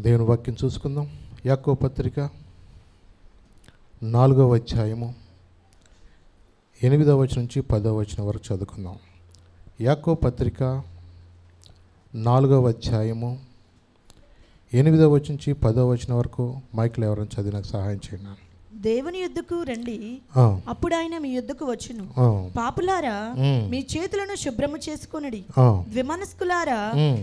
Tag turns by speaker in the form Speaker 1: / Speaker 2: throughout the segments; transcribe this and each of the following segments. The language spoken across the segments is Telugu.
Speaker 1: దేవుని వాక్యం చూసుకుందాం. యాకోబు పత్రిక 4వ అధ్యాయము 8వ వచనం నుంచి 10వ వచనం వరకు చదువుకుందాం. యాకోబు పత్రిక 4వ అధ్యాయము 8వ వచనం నుంచి 10వ వచనం వరకు మైక్లో ఎవరైనా చదివి నాకు సహాయం చేయండి.
Speaker 2: దేవుని యుద్ధకు రండి, అప్పుడు ఆయన మీ యుద్ధకు వచ్చును. పాపులారా, మీ చేతులను శుభ్రము చేసుకొనుడి. ద్విమనస్కులారా,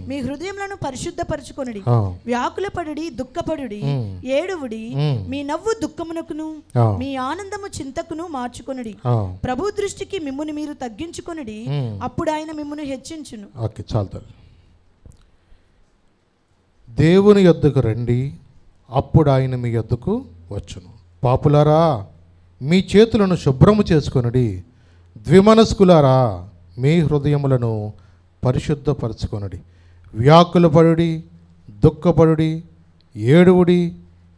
Speaker 2: మీ హృదయములను పరిశుద్ధపరచుకొనుడి. వ్యాకులపడుడి, దుఃఖపడుడి, ఏడువుడి. మీ నవ్వు దుఃఖమునకును మీ ఆనందము చింతకును మార్చుకొనుడి. ప్రభు దృష్టికి మిమ్మును మీరు తగ్గించుకొనుడి, అప్పుడు ఆయన మిమ్మును హెచ్చించును.
Speaker 1: ఓకే, చాలు. దేవుని యొద్దకు రండి, అప్పుడు ఆయన మీ యొద్దకు వచ్చును. పాపులారా, మీ చేతులను శుభ్రము చేసుకొనుడి. ద్విమనస్కులారా, మీ హృదయములను పరిశుద్ధపరచుకొనుడి. వ్యాకులపడుడి, దుఃఖపడుడి, ఏడువుడి.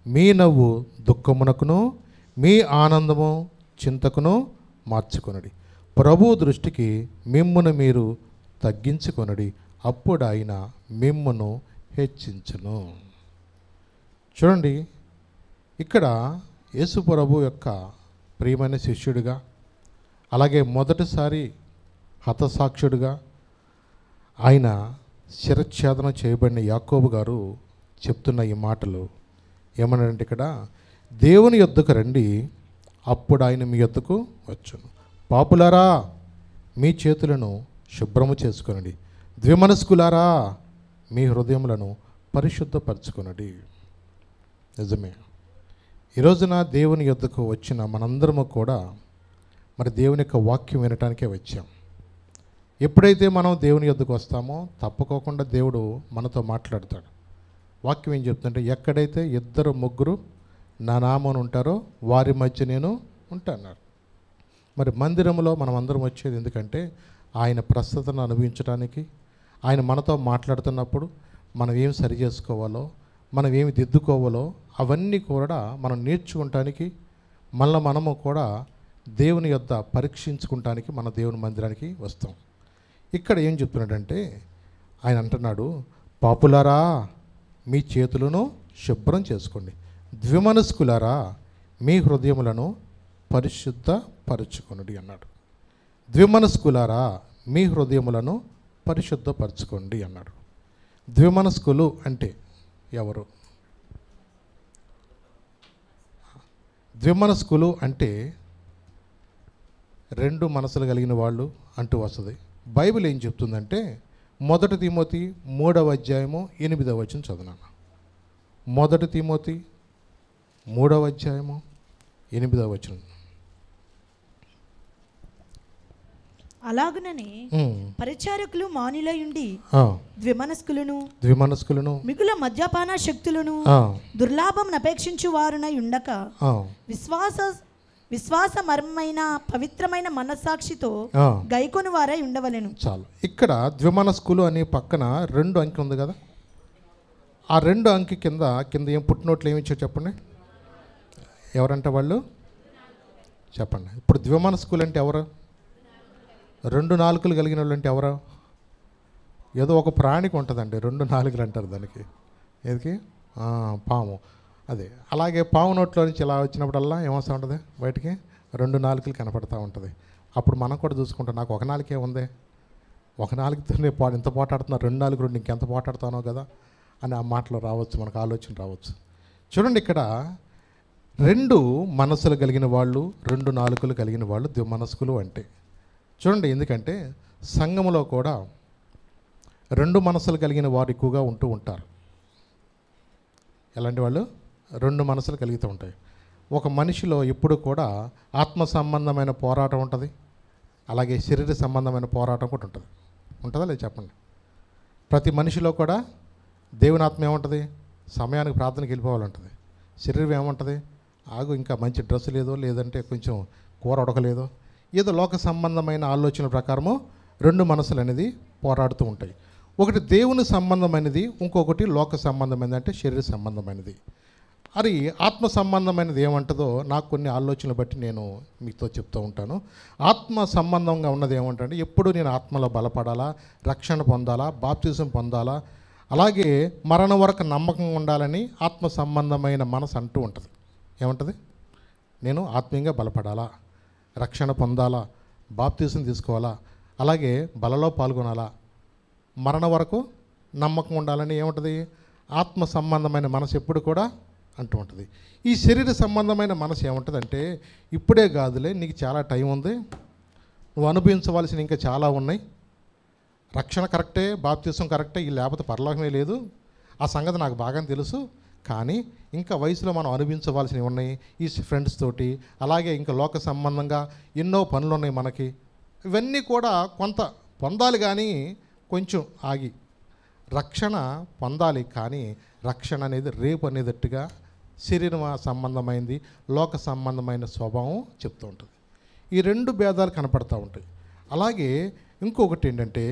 Speaker 1: మీ నవ్వు దుఃఖమునకును మీ ఆనందము చింతకును మార్చుకొనుడి. ప్రభు దృష్టికి మిమ్మును మీరు తగ్గించుకొనుడి, అప్పుడు ఆయన మిమ్మును హెచ్చించును. చూడండి, ఇక్కడ యేసు ప్రభు యొక్క ప్రియమైన శిష్యుడిగా, అలాగే మొదటిసారి హతసాక్షుడిగా ఆయన శిరచ్ఛేదన చేయబడిన యాకోబు గారు చెప్తున్న ఈ మాటలు ఏమన్నారంటే, ఇక్కడ దేవుని యొద్దకు రండి, అప్పుడు ఆయన మీ యొద్దకు వచ్చును. పాపులారా, మీ చేతులను శుభ్రము చేసుకొనండి. ద్విమనస్కులారా, మీ హృదయములను పరిశుద్ధపరచుకొనండి. నిజమే, ఈ రోజున దేవుని యొద్దకు వచ్చిన మనందరము కూడా మరి దేవుని యొక్క వాక్యం వినటానికే వచ్చాం. ఎప్పుడైతే మనం దేవుని యొద్దకు వస్తామో తప్పుకోకుండా దేవుడు మనతో మాట్లాడతాడు. వాక్యం ఏం చెప్తుంటే, ఎక్కడైతే 2-3 నా నామమున ఉంటారో వారి మధ్య నేను ఉంటాను. మరి మందిరంలో మనం అందరం వచ్చేది ఎందుకంటే ఆయన ప్రస్తుతను అనుభవించడానికి, ఆయన మనతో మాట్లాడుతున్నప్పుడు మనం ఏం సరి చేసుకోవాలో, మనం ఏమి దిద్దుకోవాలో అవన్నీ కూడా మనం నేర్చుకుంటానికి, మళ్ళీ మనము కూడా దేవుని యొద్ద పరీక్షించుకుంటానికి మన దేవుని మందిరానికి వస్తాం. ఇక్కడ ఏం చెప్తున్నాడంటే ఆయన అంటున్నాడు, పాపులారా, మీ చేతులను శుభ్రం చేసుకోండి. ద్విమనస్కులారా, మీ హృదయములను పరిశుద్ధపరచుకొనుడి అన్నాడు. ద్విమనస్కులారా, మీ హృదయములను పరిశుద్ధపరచుకోండి అన్నాడు. ద్విమనస్కులు అంటే ఎవరు? ద్విమనస్కులు అంటే 2 మనసులు కలిగిన వాళ్ళు అంటూ వస్తుంది. బైబిల్ ఏం చెప్తుందంటే, 1 తిమోతి 3వ అధ్యాయము 8వ వచనం చదువునాను. 1 తిమోతి 3వ అధ్యాయము 8వ వచనం.
Speaker 2: అలాగుననే పరిచారకులు మానిలై ఉండి ద్విమనస్కులను మిగుల మద్యపాన శక్తులను దుర్లాభం అపేక్షించు వారునై ఉండక విశ్వాసమర్మైన పవిత్రమైన మనస్సాక్షితో గైకొని వారై ఉండవలెను.
Speaker 1: చాలు. ఇక్కడ ద్విమనస్కులు అనే పక్కన 2 అంకె ఉంది కదా, ఆ 2 అంకె కింద ఏం పుట్టినోట్లు ఏమి ఇచ్చారు చెప్పండి. ఎవరంటే వాళ్ళు చెప్పండి. ఇప్పుడు ద్విమనస్కులు అంటే ఎవరు? 2 నాలుకలు కలిగిన వాళ్ళు అంటే ఎవరు? ఏదో ఒక ప్రాణికి ఉంటుందండి 2 నాలుకలు అంటారు దానికి. ఏదికి? పాము. అదే, అలాగే పాము నోట్లో నుంచి ఇలా వచ్చినప్పుడల్లా ఏమొస్తూ ఉంటుంది బయటికి? 2 నాలుకలు కనపడుతూ ఉంటుంది. అప్పుడు మనం కూడా చూసుకుంటాం, నాకు ఒక నాలుకే ఉంది, ఒక నాలుగుతోనే ఇంత పోటాడుతున్నా, 2 నాలుగు ఇంకెంత పోటాడుతానో కదా అని ఆ మాటలు రావచ్చు, మనకు ఆలోచన రావచ్చు. చూడండి, ఇక్కడ 2 మనసులు కలిగిన వాళ్ళు, 2 నాలుకలు కలిగిన వాళ్ళు ద్విమనస్కులు అంటే. చూడండి, ఎందుకంటే సంఘములో కూడా 2 మనసులు కలిగిన వారు ఎక్కువగా ఉంటూ ఉంటారు. ఎలాంటి వాళ్ళు? 2 మనసులు కలిగితూ ఉంటాయి. ఒక మనిషిలో ఎప్పుడు కూడా ఆత్మ సంబంధమైన పోరాటం ఉంటుంది, అలాగే శరీర సంబంధమైన పోరాటం కూడా ఉంటుంది. ఉంటుందా లేదు చెప్పండి. ప్రతి మనిషిలో కూడా దేవుని ఆత్మ ఏముంటుంది? సమయానికి ప్రార్థనకి వెళ్ళిపోవాలంటుంది. శరీరం ఏముంటుంది? ఇంకా మంచి డ్రెస్ లేదో, లేదంటే కొంచెం కూర ఉడకలేదో, ఏదో లోక సంబంధమైన ఆలోచనల ప్రకారము 2 మనసులు అనేది పోరాడుతూ ఉంటాయి. ఒకటి దేవుని సంబంధమైనది, ఇంకొకటి లోక సంబంధమైనది, అంటే శరీర సంబంధమైనది. అది ఆత్మ సంబంధమైనది ఏమంటుందో నాకు కొన్ని ఆలోచనలు బట్టి నేను మీతో చెప్తూ ఉంటాను. ఆత్మ సంబంధంగా ఉన్నది ఏమంటే, ఎప్పుడు నేను ఆత్మలో బలపడాలా, రక్షణ పొందాలా, బాప్తిజం పొందాలా, అలాగే మరణం వరకు నమ్మకం ఉండాలని ఆత్మ సంబంధమైన మనసు అంటూ ఉంటుంది. ఏముంటుంది? నేను ఆత్మీయంగా బలపడాలా, రక్షణ పొందాలా, బాప్తీసం తీసుకోవాలా, అలాగే బలలో పాల్గొనాలా, మరణ వరకు నమ్మకం ఉండాలని ఏముంటుంది? ఆత్మ సంబంధమైన మనసు ఎప్పుడు కూడా అంటూ ఉంటుంది. ఈ శరీర సంబంధమైన మనసు ఏముంటుందంటే, ఇప్పుడే కాదులే, నీకు చాలా టైం ఉంది, నువ్వు అనుభవించవలసిన ఇంకా చాలా ఉన్నాయి, రక్షణ కరెక్టే, బాప్తీసం కరెక్టే, ఈ లేకపోతే పరలోకమే లేదు, ఆ సంగతి నాకు బాగా తెలుసు, కానీ ఇంకా వయసులో మనం అనుభవించవలసినవి ఉన్నాయి ఈ ఫ్రెండ్స్ తోటి, అలాగే ఇంకా లోక సంబంధంగా ఎన్నో పనులు ఉన్నాయి మనకి, ఇవన్నీ కూడా కొంత పొందాలి కానీ కొంచెం ఆగి రక్షణ పొందాలి. కానీ రక్షణ అనేది రేపు అనేటట్టుగా శరీర సంబంధమైంది, లోక సంబంధమైన స్వభావం చెప్తూ ఉంటుంది. ఈ రెండు భేదాలు కనపడతూ ఉంటాయి. అలాగే ఇంకొకటి ఏంటంటే,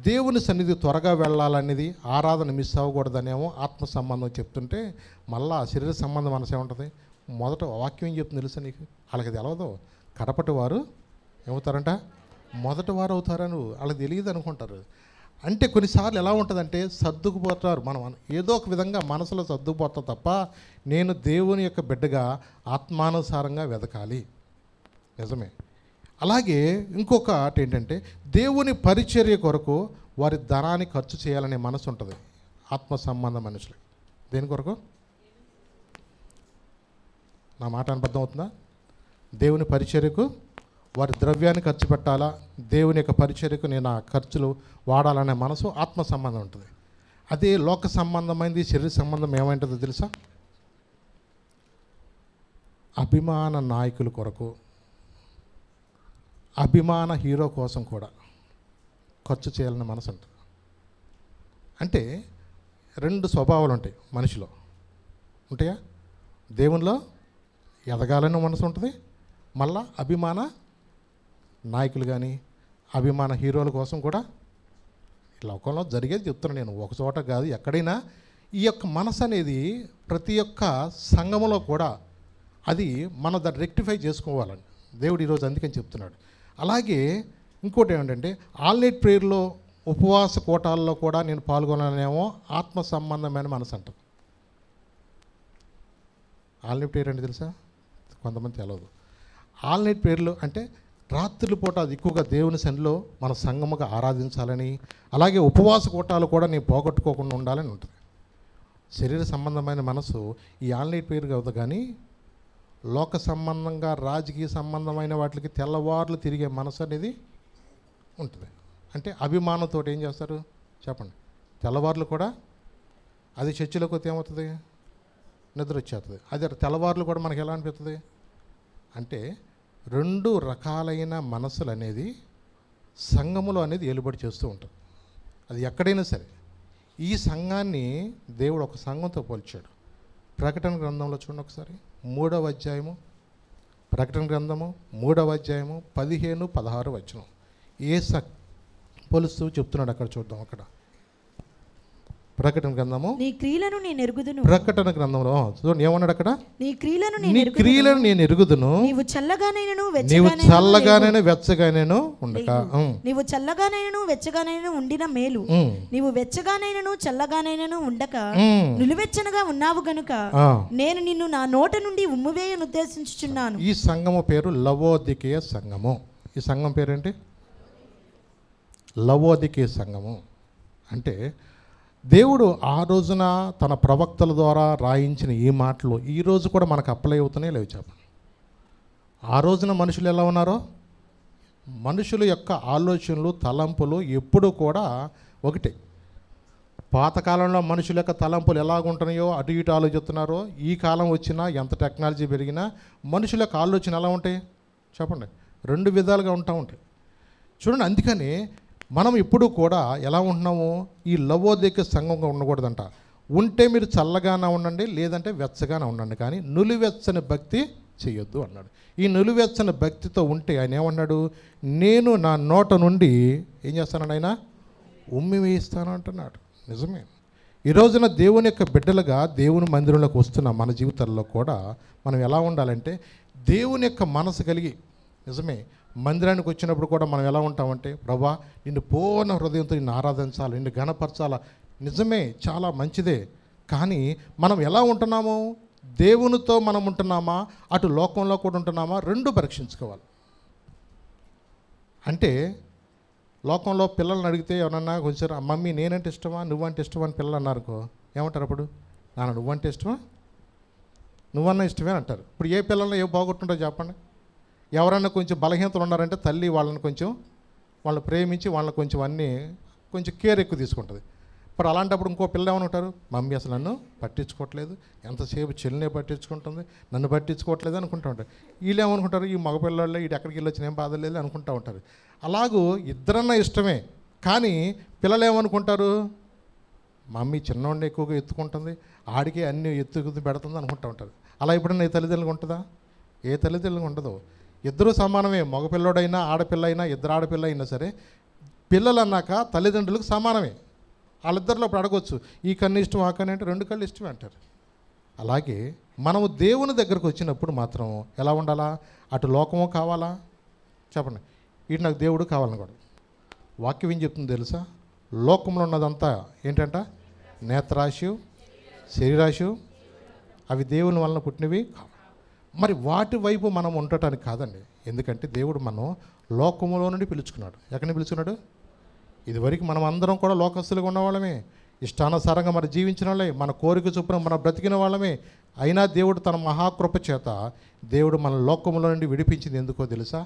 Speaker 1: దేవుని సన్నిధి త్వరగా వెళ్ళాలనేది, ఆరాధన మిస్ అవ్వకూడదనేమో ఆత్మ సంబంధం చెప్తుంటే, మళ్ళా శరీర సంబంధం మనసు ఏముంటుంది? మొదట వాక్యం ఏం చెప్తుంది తెలుసా నీకు? వాళ్ళకి తెలవదు. కడపటి వారు ఏమవుతారంట? మొదటి వారు అవుతారని వాళ్ళకి తెలియదు అనుకుంటారు. అంటే కొన్నిసార్లు ఎలా ఉంటుందంటే, సర్దుకుపోతారు. మనం ఏదో ఒక విధంగా మనసులో సర్దుకుపోతాం తప్ప, నేను దేవుని యొక్క బిడ్డగా ఆత్మానుసారంగా వెదకాలి. నిజమే. అలాగే ఇంకొకటి ఏంటంటే, దేవుని పరిచర్య కొరకు వారి ధనాన్ని ఖర్చు చేయాలనే మనసు ఉంటుంది ఆత్మ సంబంధ మనుషులకి. దేని కొరకు? నా మాట అబద్ధం అవుతుందా? దేవుని పరిచర్యకు వారి ద్రవ్యాన్ని ఖర్చు పెట్టాలా, దేవుని యొక్క పరిచర్యకు నేను ఆ ఖర్చులు వాడాలనే మనసు ఆత్మ సంబంధం ఉంటుంది. అదే లోక సంబంధమైనది, శరీర సంబంధం ఏమైంటుందో తెలుసా? అభిమాన నాయకుల కొరకు, అభిమాన హీరో కోసం కూడా ఖర్చు చేయాలనే మనసు ఉంటుంది. అంటే రెండు స్వభావాలు ఉంటాయి మనిషిలో. ఉంటాయా? దేవునిలో ఎదగాలని మనసు ఉంటుంది, మళ్ళా అభిమాన నాయకులు కానీ అభిమాన హీరోల కోసం కూడా. లోకంలో జరిగేది చెప్తున్నాను నేను, ఒక చోట కాదు, ఎక్కడైనా ఈ యొక్క మనసు అనేది ప్రతి ఒక్క సంఘములో కూడా అది మనం దాన్ని రెక్టిఫై చేసుకోవాలని దేవుడు ఈరోజు అందుకని చెప్తున్నాడు. అలాగే ఇంకోటి ఏమిటంటే, ఆల్ నైట్ ప్రేయర్లో, ఉపవాస కోటాల్లో కూడా నేను పాల్గొనాలనేమో ఆత్మ సంబంధమైన మనసు అంటాం. ఆల్ నైట్ ప్రేయర్ అంటే తెలుసా? కొంతమంది తెలియదు. ఆల్ నైట్ ప్రేయర్లు అంటే రాత్రుల పూట అది ఎక్కువగా దేవుని సన్నిధిలో మన సంఘముగా ఆరాధించాలని, అలాగే ఉపవాస కోటాలు కూడా నేను పోగొట్టుకోకుండా ఉండాలని ఉంటుంది. శరీర సంబంధమైన మనసు ఈ ఆల్ నైట్ ప్రేయర్ కాదు, కానీ లోక సంబంధంగా రాజకీయ సంబంధమైన వాటికి తెల్లవార్లు తిరిగే మనసు అనేది ఉంటుంది. అంటే అభిమానంతో ఏం చేస్తారు చెప్పండి? తెల్లవార్లు కూడా అది చర్చిలోకి వస్తే ఏమవుతుంది? నిద్ర వచ్చేస్తుంది. అది తెల్లవార్లు కూడా మనకి ఎలా అనిపిస్తుంది అంటే, రెండు రకాలైన మనసులు అనేది సంఘములో అనేది ఏలుబడి చేస్తూ ఉంటుంది. అది ఎక్కడైనా సరే. ఈ సంఘాన్ని దేవుడు ఒక సంఘంతో పోల్చాడు. ప్రకటన గ్రంథంలో చూడండి ఒకసారి, 3వ అధ్యాయము, ప్రకటన గ్రంథము 3వ అధ్యాయము 15-16 వచనం. పోలుస్తూ చెప్తున్నాడు అక్కడ, చూద్దాం. అక్కడ ప్రకటన గ్రంథము,
Speaker 2: నీ క్రియలను నేను ఎరుగుదును.
Speaker 1: ప్రకటన గ్రంథంలో చూడండి ఏమన్నాడు అక్కడ?
Speaker 2: నీ క్రియలను
Speaker 1: నేను ఎరుగుదును,
Speaker 2: నీవు చల్లగానైనను
Speaker 1: వెచ్చగానైనను ఉండక.
Speaker 2: నీవు చల్లగానైనను వెచ్చగానైనను ఉండిన మేలు, నీవు వెచ్చగానైనను చల్లగానైనను ఉండక నిలువెచ్చనగా ఉన్నావు గనుక నేను నిన్ను నా నోట నుండి ఉమ్మివేయను ఉద్దేశించుచున్నాను.
Speaker 1: ఈ సంఘము పేరు లవోదికీయ సంఘము. ఈ సంఘం పేరేంటి? లవోదికీయ సంఘము. అంటే దేవుడు ఆ రోజున తన ప్రవక్తల ద్వారా రాయించిన ఈ మాటలు ఈ రోజు కూడా మనకు అప్లై అవుతున్నాయి లేవు చెప్పండి. ఆ రోజున మనుషులు ఎలా ఉన్నారో, మనుషుల యొక్క ఆలోచనలు, తలంపులు ఎప్పుడూ కూడా ఒకటే. పాతకాలంలో మనుషుల యొక్క తలంపులు ఎలాగుంటున్నాయో అటు ఇటు ఆలోచిస్తున్నారో, ఈ కాలం వచ్చినా ఎంత టెక్నాలజీ పెరిగినా మనుషుల యొక్క ఆలోచన ఎలా ఉంటాయి చెప్పండి? రెండు విధాలుగా ఉంటాయి. చూడండి, అందుకని మనం ఇప్పుడు కూడా ఎలా ఉంటున్నాము? ఈ లవోదికీయ సంఘంగా ఉండకూడదంట. ఉంటే మీరు చల్లగానే ఉండండి, లేదంటే వెచ్చగానే ఉండండి, కానీ నులివెచ్చని భక్తి చేయొద్దు అన్నాడు. ఈ నులివెచ్చని భక్తితో ఉంటే ఆయన ఏమన్నాడు? నేను నా నోట నుండి ఏం చేస్తానండి? ఆయన ఉమ్మి వేయిస్తాను అంటున్నాడు. నిజమే. ఈ రోజున దేవుని యొక్క బిడ్డలుగా దేవుని మందిరంలోకి వస్తున్న మన జీవితాల్లో కూడా మనం ఎలా ఉండాలంటే, దేవుని యొక్క మనసు కలిగి, నిజమే, మందిరానికి వచ్చినప్పుడు కూడా మనం ఎలా ఉంటామంటే, ప్రభా నిన్ను పూర్ణ హృదయంతో నిన్ను ఆరాధించాలి, నిన్ను గణపరచాలా, నిజమే, చాలా మంచిదే. కానీ మనం ఎలా ఉంటున్నాము? దేవునితో మనం ఉంటున్నామా, అటు లోకంలో కూడా ఉంటున్నామా? రెండు పరీక్షించుకోవాలి. అంటే లోకంలో పిల్లల్ని అడిగితే ఎవరన్నా కొంచెం మమ్మీ నేనంటే ఇష్టమా, నువ్వంటే ఇష్టమా అని పిల్లలు అన్నారనుకో, ఏమంటారు అప్పుడు? నాన్న నువ్వంటే ఇష్టమా, నువ్వన్నా ఇష్టమే అంటారు. ఇప్పుడు ఏ పిల్లల్ని ఏ బాగుంటుందో చెప్పండి. ఎవరైనా కొంచెం బలహీనతలు ఉన్నారంటే తల్లి వాళ్ళని ప్రేమించి వాళ్ళని కొంచెం అన్నీ కొంచెం కేర్ ఎక్కువ తీసుకుంటుంది. ఇప్పుడు అలాంటప్పుడు ఇంకో పిల్లలు ఏమనుకుంటారు? మమ్మీ అసలు నన్ను పట్టించుకోవట్లేదు, ఎంతసేపు చెల్లినే పట్టించుకుంటుంది, నన్ను పట్టించుకోవట్లేదు అనుకుంటూ ఉంటారు. వీళ్ళు ఏమనుకుంటారు? ఈ మగపిల్లల్లో వీడు ఎక్కడికి వెళ్ళి వచ్చిన ఏం బాధ లేదు అనుకుంటూ ఉంటారు. అలాగూ ఇద్దరన్నా ఇష్టమే, కానీ పిల్లలు ఏమనుకుంటారు? మమ్మీ చిన్నోడిని ఎక్కువగా ఎత్తుకుంటుంది, ఆడికి అన్ని ఎత్తుకు పెడుతుంది అనుకుంటూ ఉంటారు. అలా ఎప్పుడన్నా ఏ తల్లిదండ్రులకు ఉంటుందా? ఏ తల్లిదండ్రులకు ఉండదు. ఇద్దరూ సమానమే. మగపిల్లోడైనా ఆడపిల్ల అయినా, ఇద్దరు ఆడపిల్ల అయినా సరే పిల్లలు అన్నాక తల్లిదండ్రులకు సమానమే. వాళ్ళిద్దరిలో అప్పుడు అడగొచ్చు, ఈ కన్ను ఇష్టం ఆ కన్ను అంటే రెండు కళ్ళు ఇష్టమే అంటారు. అలాగే మనము దేవుని దగ్గరకు వచ్చినప్పుడు మాత్రం ఎలా ఉండాలా? అటు లోకము కావాలా? చెప్పండి. ఇటు నాకు దేవుడు కావాలని కూడా వాక్యం ఏం చెప్తుంది తెలుసా? లోకంలో ఉన్నదంతా ఏంటంట? నేత్రాశు, శరీరాశు, అవి దేవుని వలన పుట్టినవి కావు. మరి వాటి వైపు మనం ఉండటానికి కాదండి. ఎందుకంటే దేవుడు మనం లోకములో నుండి పిలుచుకున్నాడు. ఎక్కడి నుండి పిలుచుకున్నాడు? ఇదివరకు మనం అందరం కూడా లోకస్తులుగా ఉన్నవాళ్ళమే, ఇష్టానుసారంగా మనం జీవించిన వాళ్ళే, మన కోరిక చొప్పున మనం బ్రతికిన వాళ్ళమే. అయినా దేవుడు తన మహాకృప చేత దేవుడు మన లోకములో నుండి విడిపించింది ఎందుకో తెలుసా?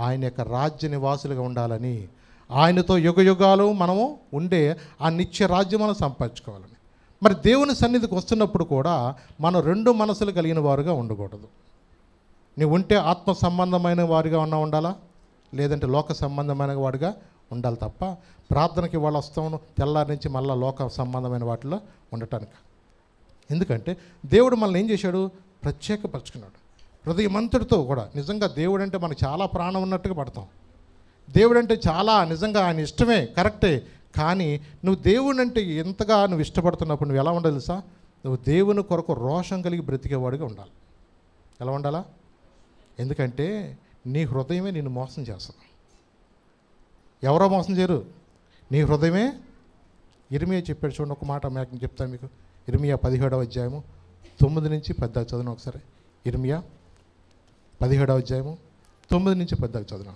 Speaker 1: ఆయన యొక్క రాజ్య నివాసులుగా ఉండాలని, ఆయనతో యుగయుగాలు మనము ఉండే ఆ నిత్య రాజ్యం మనం సంపాదించుకోవాలని. మరి దేవుని సన్నిధికి వస్తున్నప్పుడు కూడా మనం రెండు మనసులు కలిగిన వారుగా ఉండకూడదు. నువ్వు ఉంటే ఆత్మ సంబంధమైన వారిగా ఉండాలా, లేదంటే లోక సంబంధమైన వాడిగా ఉండాలి తప్ప ప్రార్థనకి వాళ్ళు వస్తాము తెల్లారి నుంచి మళ్ళీ లోక సంబంధమైన వాటిలో ఉండటానికి. ఎందుకంటే దేవుడు మనల్ని ఏం చేశాడు? ప్రత్యేకపరుచుకున్నాడు. హృదయమంతుడితో కూడా నిజంగా దేవుడు అంటే మనకు చాలా ప్రాణం ఉన్నట్టుగా పడతాం. దేవుడు అంటే చాలా నిజంగా ఆయన ఇష్టమే, కరెక్టే. కానీ నువ్వు దేవుడు అంటే ఎంతగా నువ్వు ఇష్టపడుతున్నప్పుడు నువ్వు ఎలా ఉండాలి తెలుసా? నువ్వు దేవుని కొరకు రోషం కలిగి బ్రతికేవాడిగా ఉండాలి. ఎలా ఉండాలా? ఎందుకంటే నీ హృదయమే నిన్ను మోసం చేస్తుంది. ఎవరో మోసం చేయరు, నీ హృదయమే. ఇర్మియా చెప్పాడు చూడండి, ఒక మాట మేక చెప్తాను మీకు. ఇర్మియా 17వ అధ్యాయము 9 నుంచి 10 దాకా చదివిన ఒకసారి. ఇర్మియా 17వ అధ్యాయము 9 నుంచి 10 దాకా చదివిన.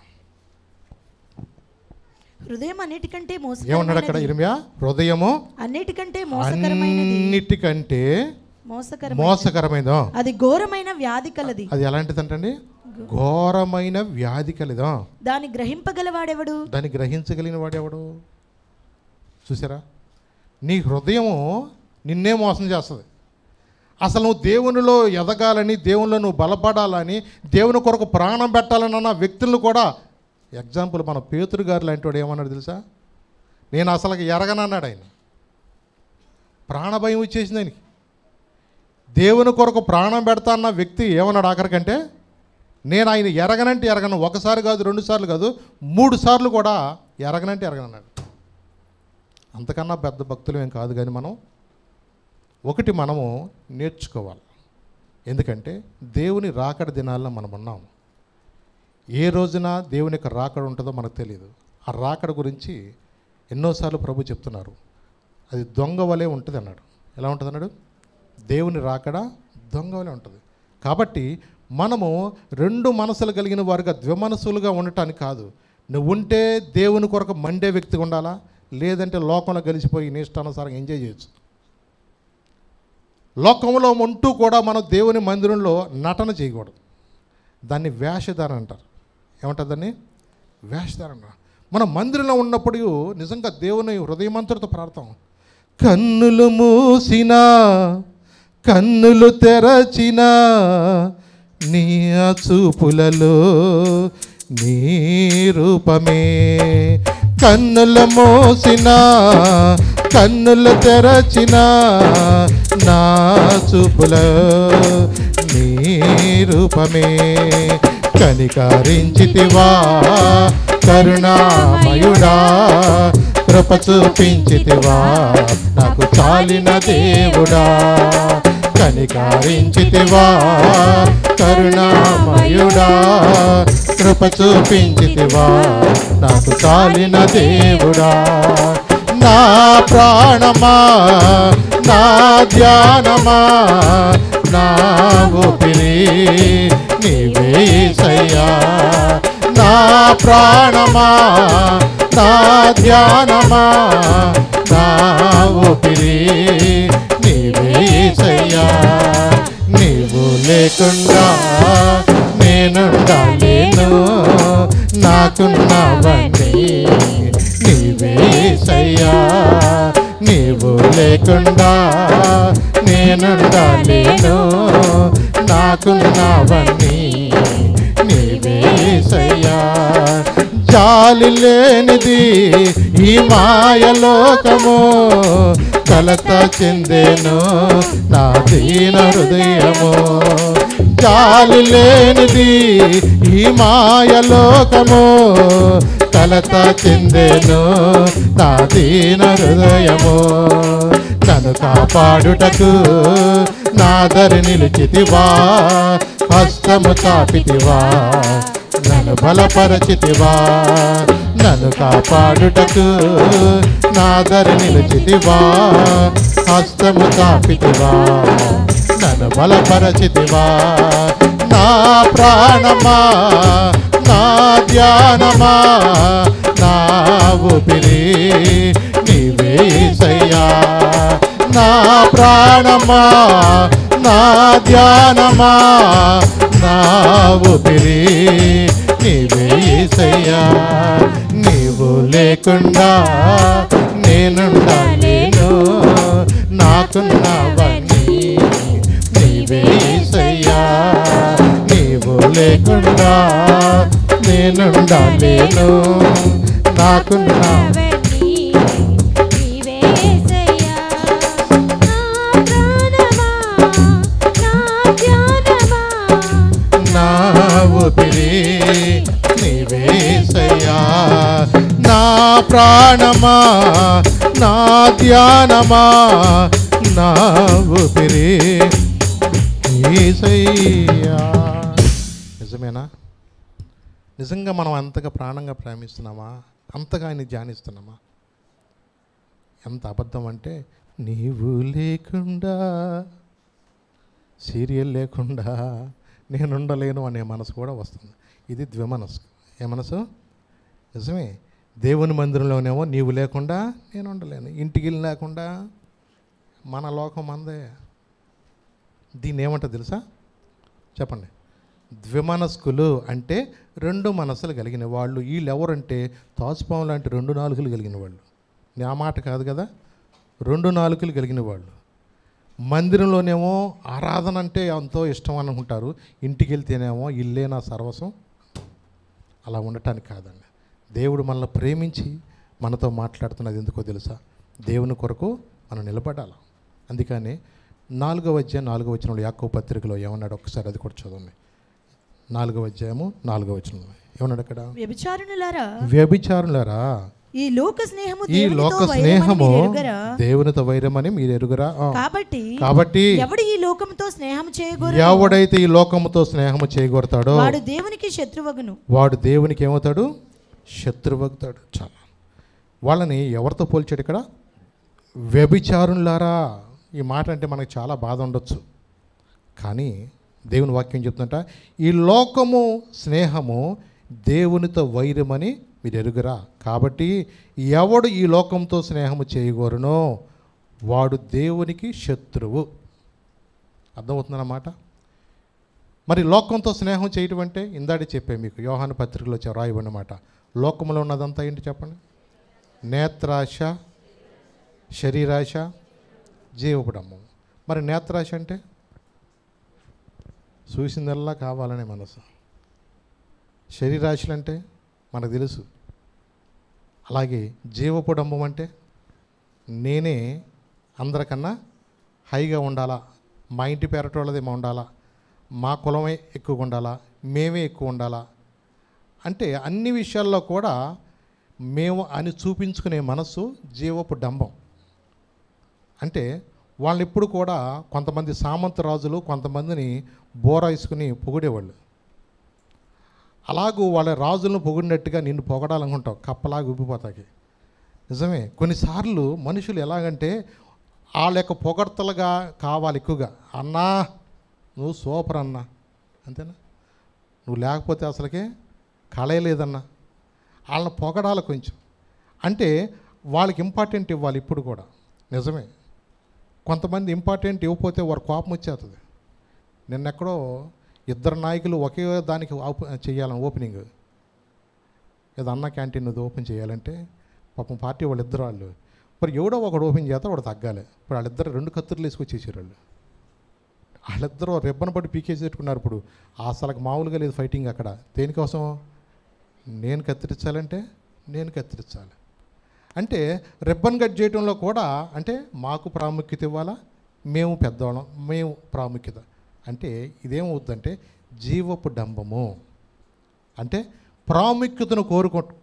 Speaker 2: హృదయం అన్నిటికంటే
Speaker 1: ఏమన్నాడు అక్కడ ఇర్మియా? హృదయము
Speaker 2: అన్నిటికంటే
Speaker 1: మోసకరమైనదో,
Speaker 2: అది ఘోరమైన వ్యాధి కలది.
Speaker 1: అది ఎలాంటిదంటండి? ఘోరమైన వ్యాధి కలదా.
Speaker 2: దాన్ని గ్రహింపగలవాడెవడు?
Speaker 1: దాన్ని గ్రహించగలిగిన వాడెవడు? చూసారా? నీ హృదయము నిన్నే మోసం చేస్తుంది. అసలు నువ్వు దేవునిలో ఎదగాలని, దేవునిలో నువ్వు బలపడాలని, దేవుని కొరకు ప్రాణం పెట్టాలని అన్న వ్యక్తులను కూడా, ఎగ్జాంపుల్ మన పేతురు గారు లాంటి వాడు ఏమన్నాడు తెలుసా? నేను అసలు ఎరగనన్నాడు ఆయన. ప్రాణభయం వచ్చేసింది ఆయనకి. దేవుని కొరకు ప్రాణం పెడతా అన్న వ్యక్తి ఏమన్నాడు ఆఖరికంటే? నేను ఆయన ఎరగనంటే ఎరగను, ఒకసారి కాదు, 2 సార్లు కాదు, 3 సార్లు కూడా ఎరగనంటే ఎరగనన్నాడు. అంతకన్నా పెద్ద భక్తులు ఏం కాదు. కానీ మనము నేర్చుకోవాలి. ఎందుకంటే దేవుని రాకడ దినాల్లో మనం ఉన్నాము. ఏ రోజున దేవుని యొక్క రాకడ ఉంటుందో మనకు తెలియదు. ఆ రాకడ గురించి ఎన్నోసార్లు ప్రభు చెప్తున్నారు. అది దొంగ వలె ఉంటుంది అన్నాడు. ఎలా ఉంటుంది అన్నాడు? దేవుని రాకడ దొంగ వలె ఉంటుంది. కాబట్టి మనము 2 మనసులు కలిగిన వారుగా, ద్విమనసులుగా ఉండటానికి కాదు. నువ్వు ఉంటే దేవుని కొరకు మండే వ్యక్తిగా ఉండాలా, లేదంటే లోకంలో కలిసిపోయి నీ ఇష్టానుసారంగా ఎంజాయ్ చేయొచ్చు. లోకంలో ఉంటూ కూడా మనం దేవుని మందిరంలో నటన చేయకూడదు. దాన్ని వేషధారణ అంటారు. ఏమంటారు దాన్ని? వేషధారణ. మనం మందిరంలో ఉన్నప్పుడు నిజంగా దేవుని హృదయమంతుడితో ప్రార్థన. కన్నులు మూసినా కన్నులు తెరచినా నీ చూపులలో నీ రూపమే. కన్నులు మూసినా కన్నులు తెరచినా నా చూపులో నీ రూపమే. కనికరించితివా కరుణామయుడా, కృప చూపించితివా నాకు చాలిన దేవుడా. కనికరించితివా కరుణామయుడా, కృప చూపించితివా నాకు చాలిన దేవుడా. నా ప్రాణమా నా ధ్యానమా నా ఊపిరి నీవే యేసయ్యా. నా ప్రాణమా నా ధ్యానమా నా ఊపిరి నీవే యేసయ్యా. నీవు లేకుండా నేనుండలేను, నాకున్నవన్నీ నీవే యేసయ్యా. నీవు లేకుండా నేనుండలేను, నాకున్నవన్నీ నీవే యేసయ్యా. జాలి లేనిది ఈ మాయలోకము, కలత చెందేను నా దీన హృదయము. జాలి లేనిది ఈ మాయలోకము, కలత చెందేను నా దీన హృదయము. నన్ను కాపాడుటకు నాదరి నిలిచితివా, హస్తము చాపితివా, నన్ను బలపరచితివా. నన్ను కాపాడుటకు నాదరి నిలిచితివా, హస్తము చాపితివా, నన్ను బలపరచితివా. నా ప్రాణమా నా ధ్యానమా నా ఊపిరి నీవే యేసయ్యా. నా ప్రాణమా నా ధ్యానమా నా ఊపిరి నీవే యేసయ్యా. నీవు లేకుండా నేనుండలేను, నాకున్నవన్నీ నీవే యేసయ్యా. నీవు లేకుండా నేనుండలేను, నాకున్నవన్నీ నీవే యేసయ్యా. నా ఊపిరి నీవే యేసయ్యా. నా ప్రాణమా నా ధ్యానమా నా ఊపిరి యేసయ్యా. నిజమేనా? నిజంగా మనం అంతగా ప్రాణంగా ప్రేమిస్తున్నామా? అంతగా ఆయన ధ్యానిస్తున్నామా? ఎంత అబద్ధం అంటే, నీవు లేకుండా సీరియల్ లేకుండా నేను ఉండలేను అనే మనసు కూడా వస్తుంది. ఇది ద్విమనస్సు. ఏ మనసు? నిజమే. దేవుని మందిరంలోనేమో నీవు లేకుండా నేను ఉండలేను, ఇంటికి లేకుండా మన లోకం మందే. దీన్ని ఏమంటారు తెలుసా? చెప్పండి. ద్విమనస్కులు అంటే రెండు మనసులు కలిగిన వాళ్ళు. వీళ్ళు ఎవరంటే తాచుపాము లాంటి రెండు నాలుకలు కలిగిన వాళ్ళు. నా మాట కాదు కదా, రెండు నాలుకలు కలిగిన వాళ్ళు. మందిరంలోనేమో ఆరాధన అంటే ఎంతో ఇష్టం అనుకుంటారు, ఇంటికి వెళ్తేనేమో ఇల్లే నా సర్వస్వం. అలా ఉండటానికి కాదండి. దేవుడు మనల్ని ప్రేమించి మనతో మాట్లాడుతున్నది ఎందుకో తెలుసా? దేవుని కొరకు మనం నిలబడాలి. అందుకని 4వ అధ్యాయం 4వ వచనంలో యాకోబు పత్రికలో ఏమన్నాడు? ఒకసారి అది కూడా చదవండి. 4వ అధ్యాయము 4వ వచనంలో ఏమన్నాడు అక్కడ? వ్యభిచారులారా ఈ లోక స్నేహము దేవునితో వైరమని మీరు ఎరుగరా? కాబట్టి ఎవడైతే ఈ లోకముతో స్నేహము చేయగొడతాడో వాడు దేవునికి శత్రువగును. వాడు దేవునికి ఏమవుతాడు? శత్రువగుతాడు. చాలా వాళ్ళని ఎవరితో పోల్చాడు ఇక్కడ? వ్యభిచారులారా. ఈ మాట అంటే మనకు చాలా బాధ ఉండొచ్చు, కానీ దేవుని వాక్యం చెప్తుంట, ఈ లోకము స్నేహము దేవునితో వైరమని మీరు ఎరుగరా. కాబట్టి ఎవడు ఈ లోకంతో స్నేహము చేయగోరునో వాడు దేవునికి శత్రువు. అర్థమవుతుందన్నమాట. మరి లోకంతో స్నేహం చేయటం అంటే ఇందాడే చెప్పే మీకు యోహాను పత్రికలో రాయబడినమాట. లోకంలో ఉన్నదంతా ఏంటి చెప్పండి? నేత్రాశ, శరీరాశ, జీవపుడము. మరి నేత్రాశ అంటే చూసిందల్లా కావాలనే మనసు. శరీరాశలు అంటే మనకు తెలుసు. అలాగే జీవపుడంబం అంటే నేనే అందరికన్నా హైగా ఉండాలా, మా ఇంటి పేరటోళ్ళది మా ఉండాలా, మా కులమే ఎక్కువగా ఉండాలా, మేమే ఎక్కువ ఉండాలా అంటే అన్ని విషయాల్లో కూడా మేము అని చూపించుకునే మనసు జీవపు డంబం. అంటే వాళ్ళు ఎప్పుడు కూడా కొంతమంది సామంత రాజులు కొంతమందిని బోరాయిసుకుని పొగిడేవాళ్ళు. అలాగూ వాళ్ళ రాజులను పొగిడినట్టుగా నిన్ను పొగడాలనుకుంటావు, కప్పలాగా ఉబ్బిపోతాకి. నిజమే. కొన్నిసార్లు మనుషులు ఎలాగంటే వాళ్ళ యొక్క పొగడ్తలుగా కావాలి ఎక్కువగా. అన్నా నువ్వు సూపర్ అన్నా, అంతేనా? నువ్వు లేకపోతే అసలుకే కళయలేదన్నా, వాళ్ళని పొగడాలి కొంచెం. అంటే వాళ్ళకి ఇంపార్టెంట్ ఇవ్వాలి ఇప్పుడు కూడా. నిజమే. కొంతమంది ఇంపార్టెంట్ ఇవ్వకపోతే వారు కోపం వచ్చేస్తుంది. నిన్నెక్కడో ఇద్దరు నాయకులు ఒకే దానికి చేయాలని ఓపెనింగ్, ఏదో అన్న క్యాంటీన్ ఓపెన్ చేయాలంటే పాపం పార్టీ వాళ్ళిద్దరు వాళ్ళు మరి ఎవడో ఒకడు ఓపెన్ చేస్తే వాడు తగ్గాలి. ఇప్పుడు వాళ్ళిద్దరు 2 కత్తులు వేసుకొచ్చేసారు వాళ్ళు. వాళ్ళిద్దరూ రిబ్బన్ పట్టి పీకేసి పెట్టుకున్నారు. ఇప్పుడు అసలు మామూలుగా లేదు ఫైటింగ్ అక్కడ. దేనికోసం? నేను కత్తిరించాలంటే నేను కత్తిరించాలి అంటే రిబ్బన్ కట్ చేయడంలో కూడా అంటే మాకు ప్రాముఖ్యత ఇవ్వాలా, మేము పెద్దవాళ్ళం, మేము ప్రాముఖ్యత. అంటే ఇదేమవుద్దంటే జీవపు డంబము. అంటే ప్రాముఖ్యతను కోరుకుంటాం,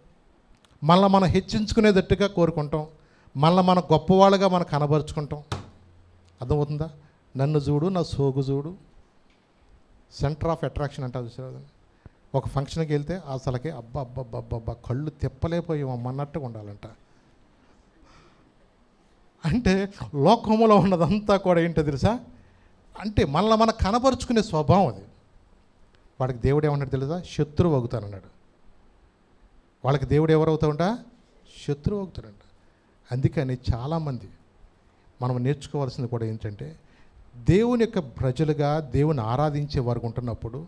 Speaker 1: మళ్ళీ మనం హెచ్చించుకునేటట్టుగా కోరుకుంటాం, మళ్ళీ మన గొప్పవాళ్ళుగా మనం కనబరుచుకుంటాం. అర్థమవుతుందా? నన్ను చూడు, నా సోగు చూడు, సెంటర్ ఆఫ్ అట్రాక్షన్ అంటారు చూసారు. ఒక ఫంక్షన్కి వెళ్తే అసలుకి అబ్బా అబ్బా అబ్బా అబ్బా కళ్ళు తిప్పలేకపోయామన్నట్టుగా ఉండాలంట. అంటే లోకములో ఉన్నదంతా కూడా ఏంటో తెలుసా? అంటే మళ్ళీ మనం కనబరుచుకునే స్వభావం అది. వాడికి దేవుడు ఏమన్నాడు తెలుసా? శత్రువు అవుతానన్నాడు. వాళ్ళకి దేవుడు ఎవరు అవుతాడంట? శత్రువు అవుతాడంట. అందుకని చాలామంది మనం నేర్చుకోవాల్సింది కూడా ఏంటంటే దేవుని యొక్క ప్రజలుగా దేవుని ఆరాధించే వారు ఉంటున్నప్పుడు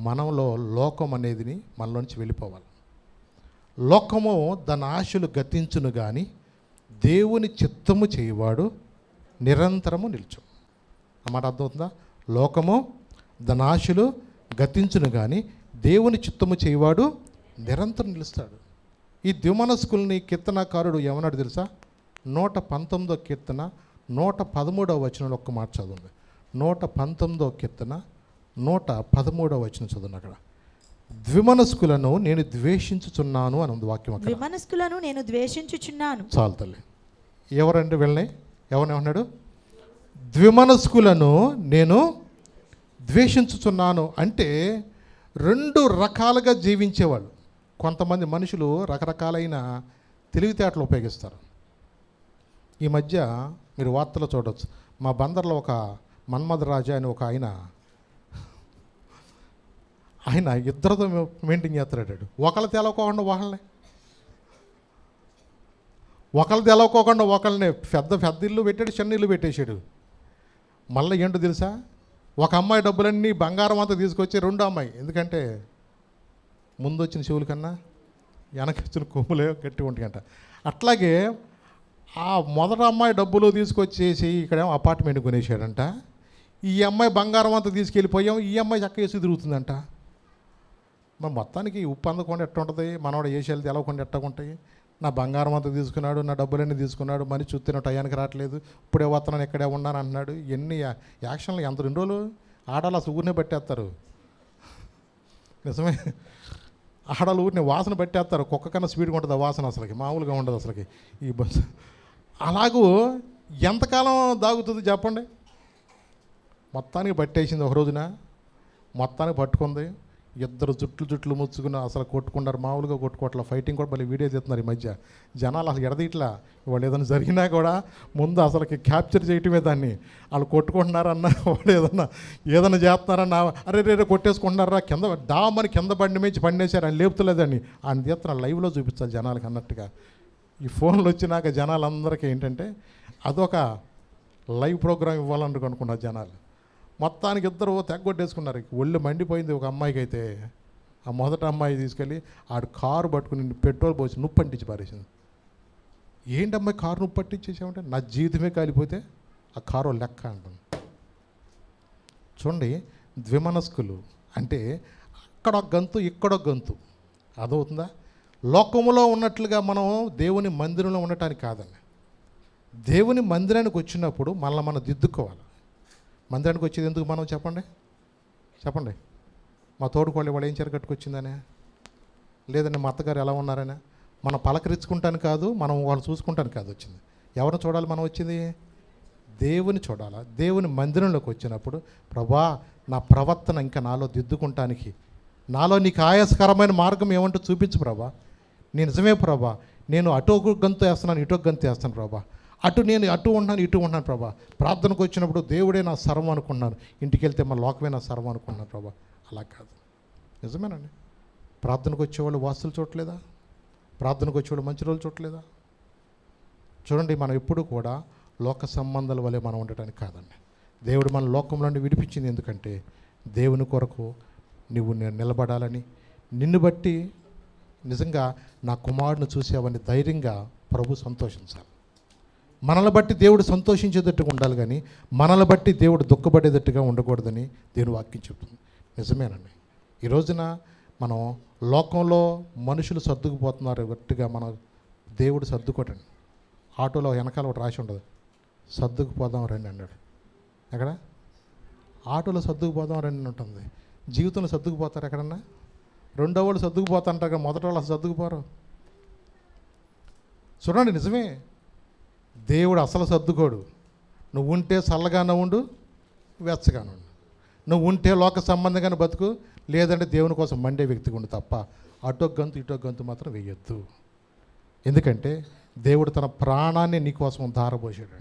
Speaker 1: మనలో లోకం అనేది మనలోంచి వెళ్ళిపోవాలి. లోకము దాని ఆశలు గతించును కానీ దేవుని చిత్తము చేయవాడు నిరంతరము నిల్చు. అన్నమాట అర్థమవుతుందా? లోకము దాని ఆశలు గతించును కానీ దేవుని చిత్తము చేయవాడు నిరంతరం నిలుస్తాడు. ఈ ద్విమనస్కుల్ని కీర్తనకారుడు ఏమన్నాడు తెలుసా? 119వ కీర్తన 113వ వచనంలో ఒక్క మాట చదువుంది. 119వ కీర్తన 113వ వచనం చదువును. అక్కడ ద్విమనస్కులను నేను ద్వేషించుచున్నాను అని ఉంది వాక్యం. అక్కడ
Speaker 2: ద్విమనస్కులను నేను ద్వేషించుచున్నాను.
Speaker 1: చాలు తల్లి. ఎవరంటే వెళ్ళని ఎవరేమన్నాడు? ద్విమనస్కులను నేను ద్వేషించుచున్నాను. అంటే 2 రకాలుగా జీవించేవాళ్ళు. కొంతమంది మనుషులు రకరకాలైన తెలివితేటలు ఉపయోగిస్తారు. ఈ మధ్య మీరు వార్తలో చూడవచ్చు. మా బందర్లో ఒక మన్మథ రాజా అని ఒక ఆయన ఇద్దరితో మెయింటైన్ చేస్తాడు. ఒకళ్ళు తెలవకోకుండా ఒకళ్ళని పెద్ద ఇల్లు పెట్టాడు, చిన్న ఇల్లు పెట్టేశాడు. మళ్ళీ ఏంటో తెలుసా? ఒక అమ్మాయి డబ్బులన్నీ బంగారం అంతా తీసుకొచ్చి 2 అమ్మాయి, ఎందుకంటే ముందు వచ్చిన చెవుల కన్నా వెనక వచ్చిన కొమ్ములే గట్టి ఉంటాయంట. అట్లాగే ఆ మొదటి అమ్మాయి డబ్బులు తీసుకొచ్చేసి ఇక్కడేమో అపార్ట్మెంట్ కొనేసాడంట. ఈ అమ్మాయి బంగారం అంతా తీసుకెళ్ళిపోయాం, ఈ అమ్మాయి చక్క వేసి తిరుగుతుందంట. మరి మొత్తానికి ఉప్పు అందకుండా ఎట్ట ఉంటుంది, మనవాడు వేసేది తెలవకుండా ఎట్టకుంటాయి. నా బంగారం అంతా తీసుకున్నాడు, నా డబ్బులన్నీ తీసుకున్నాడు, మనిషి చూస్తేనే టయానికి రావట్లేదు, ఇప్పుడే వస్తున్నాను, ఎక్కడే ఉన్నాను అంటున్నాడు. ఎన్ని యాక్షన్లు ఎంత 2 రోజులు ఆడాలి అసలు ఊరినే పట్టేస్తారు. నిజమే, ఆడాలు ఊరిని వాసన పట్టేస్తారు. కుక్క కన్నా స్పీడ్గా ఉంటుంది ఆ వాసన, అసలుకి మామూలుగా ఉండదు అసలుకి ఈ బస్సు. అలాగూ ఎంతకాలం దాగుతుంది చెప్పండి? మొత్తానికి పట్టేసింది ఒక రోజున, మొత్తానికి పట్టుకుంది. ఇద్దరు జుట్లు ముచ్చుకుని అసలు కొట్టుకున్నారు, మామూలుగా కొట్టుకోవట్లా. ఫైటింగ్ కూడా మళ్ళీ వీడియో తీస్తున్నారు ఈ మధ్య. జనాలు అసలు ఎడదీట్లా. వాళ్ళు ఏదైనా జరిగినా కూడా ముందు అసలుకి క్యాప్చర్ చేయటమే దాన్ని. వాళ్ళు కొట్టుకుంటున్నారన్నా, వాళ్ళు ఏదైనా చేస్తున్నారన్నా, అరే కొట్టేసుకుంటున్నారా, డామని కింద బండి మించి పండేశారు, ఆయన లేపుతలేదని ఆయన తీస్తున్నారు. లైవ్లో చూపించాలి జనాలకి అన్నట్టుగా. ఈ ఫోన్లు వచ్చినాక జనాలందరికీ ఏంటంటే అదొక లైవ్ ప్రోగ్రామ్ ఇవ్వాలనుకున్నారు జనాలు. మొత్తానికి ఇద్దరు తెగ్గొట్టేసుకున్నారు. ఒళ్ళు మండిపోయింది ఒక అమ్మాయికి. అయితే ఆ మొదటి అమ్మాయి తీసుకెళ్ళి ఆడు కారు పట్టుకుని పెట్రోల్ పోసి నుప్పు అంటించి పారేసింది. ఏంటి అమ్మాయి కారు నుప్పు పట్టించేసామంటే, నా జీవితమే కాలిపోతే ఆ కారు లెక్క అంటుంది. చూడండి, ద్విమనస్కులు అంటే అక్కడొక గంతు ఇక్కడొక గంతు. అదవుతుందా? లోకములో ఉన్నట్లుగా మనం దేవుని మందిరంలో ఉండటానికి కాదండి. దేవుని మందిరానికి వచ్చినప్పుడు మళ్ళీ మనం దిద్దుకోవాలి. మందిరానికి వచ్చేది ఎందుకు మనం చెప్పండి? మా తోడుకోళ్ళు వాళ్ళు ఏం చీర కట్టుకొచ్చిందనే, లేదండి మా అత్తగారు ఎలా ఉన్నారనే, మనం పలకరించుకుంటాను కాదు, మనం వాళ్ళు చూసుకుంటాను కాదు వచ్చింది. ఎవరిని చూడాలి మనం వచ్చింది? దేవుని చూడాలా. దేవుని మందిరంలోకి వచ్చినప్పుడు, ప్రభా నా ప్రవర్తన ఇంకా నాలో దిద్దుకుంటానికి, నాలో నీకు ఆయాసకరమైన మార్గం ఏమంటూ చూపించు ప్రభా. నీ నిజమే ప్రభా, నేను అటు ఒక గంతు వేస్తున్నాను, ఇటు ఒక గంతు వేస్తాను ప్రభా, నేను అటు ఉంటున్నాను, ఇటు ఉంటున్నాను ప్రభా. ప్రార్థనకు వచ్చినప్పుడు దేవుడే నా సర్వం అనుకున్నాను, ఇంటికి వెళ్తే మన లోకమే నా సర్వం అనుకున్నాను ప్రభా. అలా కాదు. నిజమేనండి. ప్రార్థనకు వచ్చేవాళ్ళు వాస్తులు చూడలేదా? ప్రార్థనకు వచ్చేవాళ్ళు మంచి రోజులు చూడలేదా? చూడండి, మనం ఎప్పుడు కూడా లోక సంబంధాల వల్లే మనం ఉండటానికి కాదండి. దేవుడు మన లోకంలో నుండి విడిపించింది ఎందుకంటే దేవుని కొరకు నువ్వు నిలబడాలని, నిన్ను బట్టి నిజంగా నా కుమారుడిని చూసేవని ధైర్యంగా ప్రభు సంతోషించాలి. మనల్ని బట్టి దేవుడు సంతోషించేటట్టుగా ఉండాలి, కానీ మనల్ని బట్టి దేవుడు దుఃఖపడేటట్టుగా ఉండకూడదని దేవుని వాక్యం చెప్తుంది. నిజమేనండి. ఈ రోజున మనం లోకంలో మనుషులు సర్దుకుపోతున్నారు గట్టిగా, మన దేవుడు సర్దుకోటండి. ఆటోలో వెనకాల ఒకటి రాసి ఉండదు, సర్దుకుపోదాం రండి అన్నాడు. ఎక్కడ? ఆటోలో సర్దుకుపోదాం రండి ఉంటుంది. జీవితంలో సర్దుకుపోతారు ఎక్కడన్నా? రెండో వాళ్ళు సర్దుకుపోతా అంటారు కదా, మొదటి వాళ్ళు సర్దుకుపోరు. చూడండి, నిజమే. దేవుడు అసలు సర్దుకోడు. నువ్వు ఉంటే చల్లగానే ఉండు, వెచ్చగానే ఉండు. నువ్వు ఉంటే లోక సంబంధంగానే బతుకు, లేదంటే దేవుని కోసం మండే వ్యక్తిగా ఉండు తప్ప అటో గంతు ఇటో గంతు మాత్రం వేయొద్దు. ఎందుకంటే దేవుడు తన ప్రాణాన్ని నీ కోసం ధారపోసాడు.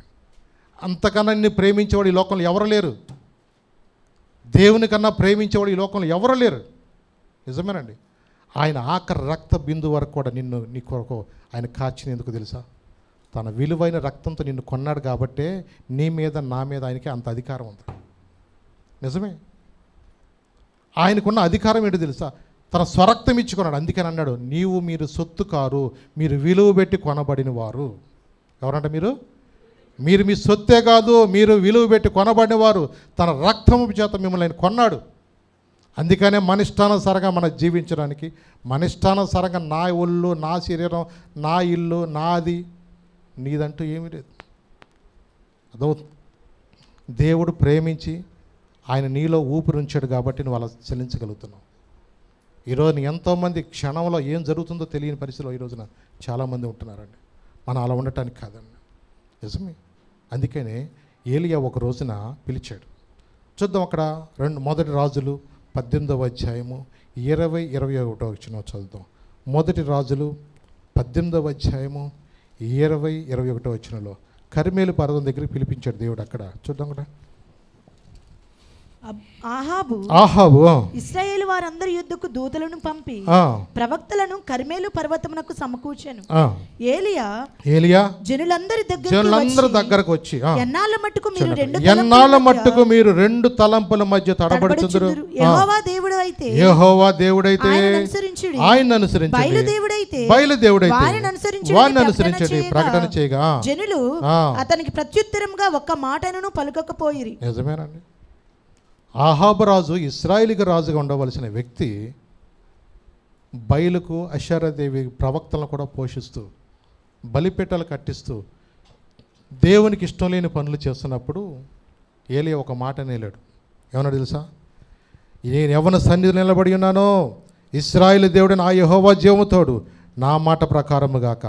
Speaker 1: అంతకన్నా నిన్ను ప్రేమించేవాడు ఈ లోకంలో ఎవరు లేరు. దేవుని కన్నా ప్రేమించేవాడు ఈ లోకంలో ఎవరు లేరు. నిజమేనండి. ఆయన ఆఖరి రక్త బిందు వరకు కూడా నీ కొరకు ఆయన కార్చింది ఎందుకు తెలుసా? తన విలువైన రక్తంతో నిన్ను కొన్నాడు కాబట్టే నీ మీద నా మీద ఆయనకి అంత అధికారం ఉంది. నిజమే. ఆయనకున్న అధికారం ఏంటో తెలుసా? తన స్వరక్తం ఇచ్చుకున్నాడు. అందుకని అన్నాడు, మీరు సొత్తు కారు, మీరు విలువ పెట్టి కొనబడిన వారు. ఎవరంటే మీరు మీ సొత్తే కాదు, మీరు విలువ పెట్టి కొనబడిన వారు. తన రక్తము చేత మిమ్మల్ని ఆయన కొన్నాడు. అందుకనే మన ఇష్టానుసారంగా మనం జీవించడానికి, మన ఇష్టానుసారంగా నా ఒళ్ళు, నా శరీరం, నా ఇల్లు, నాది, నీదంటూ ఏమీ లేదు. అదో దేవుడు ప్రేమించి ఆయన నీలో ఊపిరి ఉంచాడు కాబట్టి నువ్వు అలా చెల్లించగలుగుతున్నావు. ఈరోజు ఎంతోమంది క్షణంలో ఏం జరుగుతుందో తెలియని పరిస్థితిలో ఈ రోజున చాలామంది ఉంటున్నారండి. మనం అలా ఉండటానికి కాదండి. నిజమే. అందుకనే ఏలియా ఒక రోజున పిలిచాడు. చూద్దాం అక్కడ మొదటి రాజులు 18వ అధ్యాయము 20-21 వచ్చిన చదువుతాం. మొదటి రాజులు 18వ అధ్యాయము 20-21 వచ్చినలో కర్మేలు పర్వతం దగ్గరికి పిలిపించాడు దేవుడు. అక్కడ చూద్దాం. అక్కడ ఆహాబు
Speaker 2: ఇశ్రాయేలు వారందరి యుద్ధకు దూతలను పంపి ప్రవక్తలను కర్మేలు పర్వతమునకు సమకూర్చెను. ఏలియా జనులందరి
Speaker 1: దగ్గరకు వచ్చి
Speaker 2: ఎన్నాళ్ళ
Speaker 1: మట్టుకు మీరు రెండు తలంపుల మధ్య తడబడుచుందురు.
Speaker 2: యెహోవా
Speaker 1: దేవుడైతే ఆయన అనుసరించి, బయలుదేవుడైతే వారిని అనుసరించండి ప్రకటన చేయగా
Speaker 2: జనులు అతనికి ప్రత్యుత్తరంగా ఒక్క మాటను పలుకకపోయిరి.
Speaker 1: నిజమేనండి. ఆహాబు రాజు ఇశ్రాయేలుకి రాజుగా ఉండవలసిన వ్యక్తి బయలుకు అషారాదేవి ప్రవక్తలను కూడా పోషిస్తూ బలిపీఠాలు కట్టిస్తూ దేవునికి ఇష్టం లేని పనులు చేస్తున్నప్పుడు ఏలియా ఒక మాట నేలాడు. ఏమన్నా తెలుసా? నేను ఎవరి సన్నిధిలో నిలబడి ఉన్నానో ఇశ్రాయేలు దేవుడు నా యెహోవా జీవముతోడు, నా మాట ప్రకారముగాక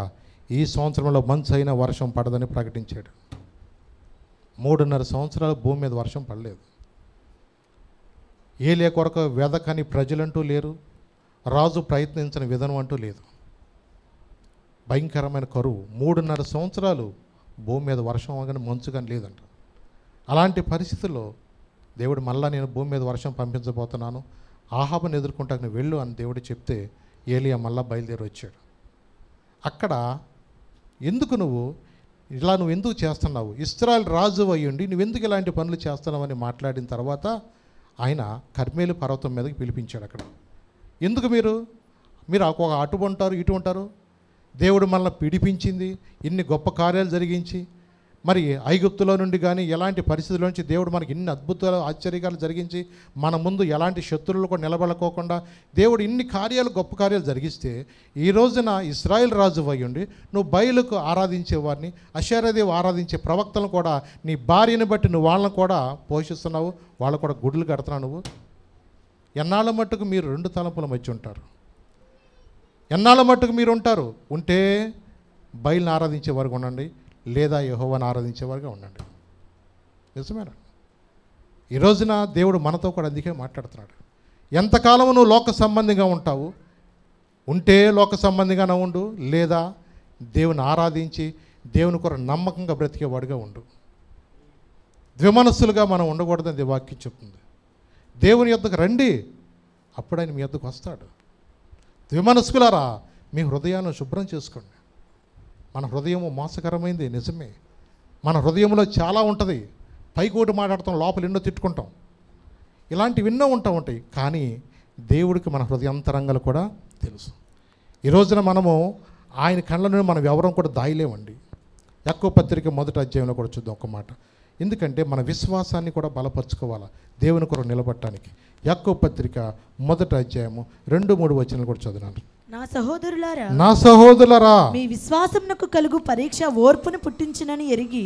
Speaker 1: ఈ సంవత్సరంలో మంచు అయిన వర్షం పడదని ప్రకటించాడు. 3.5 సంవత్సరాలు భూమి మీద వర్షం పడలేదు. ఏలియా కొరకు వెదకని ప్రజలంటూ లేరు, రాజు ప్రయత్నించిన విధానం అంటూ లేదు. భయంకరమైన కరువు, 3.5 సంవత్సరాలు భూమి మీద వర్షం కానీ మంచు కానీ లేదంట. అలాంటి పరిస్థితుల్లో దేవుడు మళ్ళా నేను భూమి మీద వర్షం పంపించబోతున్నాను, ఆహాబుని ఎదుర్కొంటాకు నువ్వు వెళ్ళు అని దేవుడు చెప్తే ఏలియా మళ్ళా బయలుదేరి వచ్చాడు. అక్కడ నువ్వు ఎందుకు చేస్తున్నావు, ఇశ్రాయేలు రాజు అయ్యుండి నువ్వెందుకు ఇలాంటి పనులు చేస్తున్నావు అని మాట్లాడిన తర్వాత ఆయన కర్మేలు పర్వతం మీదకి పిలిపించాడు. అక్కడ ఎందుకు మీరు ఒక అటు ఉంటారు, ఇటు ఉంటారు? దేవుడు మనల్ని పిడిపించింది, ఇన్ని గొప్ప కార్యాలు జరిగించి, మరి ఐగుప్తులో నుండి కానీ ఎలాంటి పరిస్థితుల నుంచి దేవుడు మనకి ఇన్ని అద్భుతాలు ఆశ్చర్యకాలు జరిగించి మన ముందు ఎలాంటి శత్రువులు కూడా నిలబడకోకుండా దేవుడు ఇన్ని కార్యాలు గొప్ప కార్యాలు జరిగిస్తే ఈ రోజున ఇశ్రాయేల్ రాజు అయ్యుండి నువ్వు బయలుకు ఆరాధించే వారిని, అషారాదేవి ఆరాధించే ప్రవక్తలను కూడా నీ భార్యని బట్టి నువ్వు వాళ్ళని కూడా పోషిస్తున్నావు, వాళ్ళు కూడా గుడులు కడుతున్నావు. నువ్వు ఎన్నాళ్ళ మట్టుకు మీరు రెండు తలంపుల మధ్య ఉంటారు? ఎన్నాళ్ళ మట్టుకు మీరు ఉంటారు? ఉంటే బయలుని ఆరాధించే వరకు ఉండండి, లేదా యెహోవాను ఆరాధించేవారుగా ఉండండి. నిజమేనా? ఈ రోజున దేవుడు మనతో కూడా అందుకే మాట్లాడుతున్నాడు. ఎంతకాలం నువ్వు లోక సంబంధిగా ఉంటావు? ఉంటే లోక సంబంధిగానే ఉండు, లేదా దేవుని ఆరాధించి దేవుని కొరకు నమ్మకంగా బ్రతికేవాడుగా ఉండు. ద్విమనస్సులుగా మనం ఉండకూడదని వాక్యం చెప్తుంది. దేవుని యొద్దకు రండి, అప్పుడు ఆయన మీ యొద్దకు వస్తాడు. ద్విమనస్కులారా, మీ హృదయాన్ని శుభ్రం చేసుకోండి. మన హృదయము మోసకరమైంది, నిజమే. మన హృదయంలో చాలా ఉంటుంది. పైకి ఒకటి మాట్లాడతాం, లోపల ఎన్నో తిట్టుకుంటాం, ఇలాంటివి ఎన్నో ఉంటాయి. కానీ దేవుడికి మన హృదయాంతరంగాలు కూడా తెలుసు. ఈ రోజున మనము ఆయన కళ్ళ నుండి మనం ఎవరం కూడా దాయలేమండి. యాకోబు పత్రిక 1వ అధ్యాయంలో కూడా చూద్దాం ఒక మాట. ఎందుకంటే మన విశ్వాసాన్ని కూడా బలపరచుకోవాలా దేవుని కొరకు నిలబడటానికి. యాకోబు పత్రిక 1వ అధ్యాయము 2-3 వచనాలు కూడా చదివాను.
Speaker 2: నా సహోదరులారా, మీ విశ్వాసమునకు కలుగు పరీక్ష ఓర్పును పుట్టించునని ఎరిగి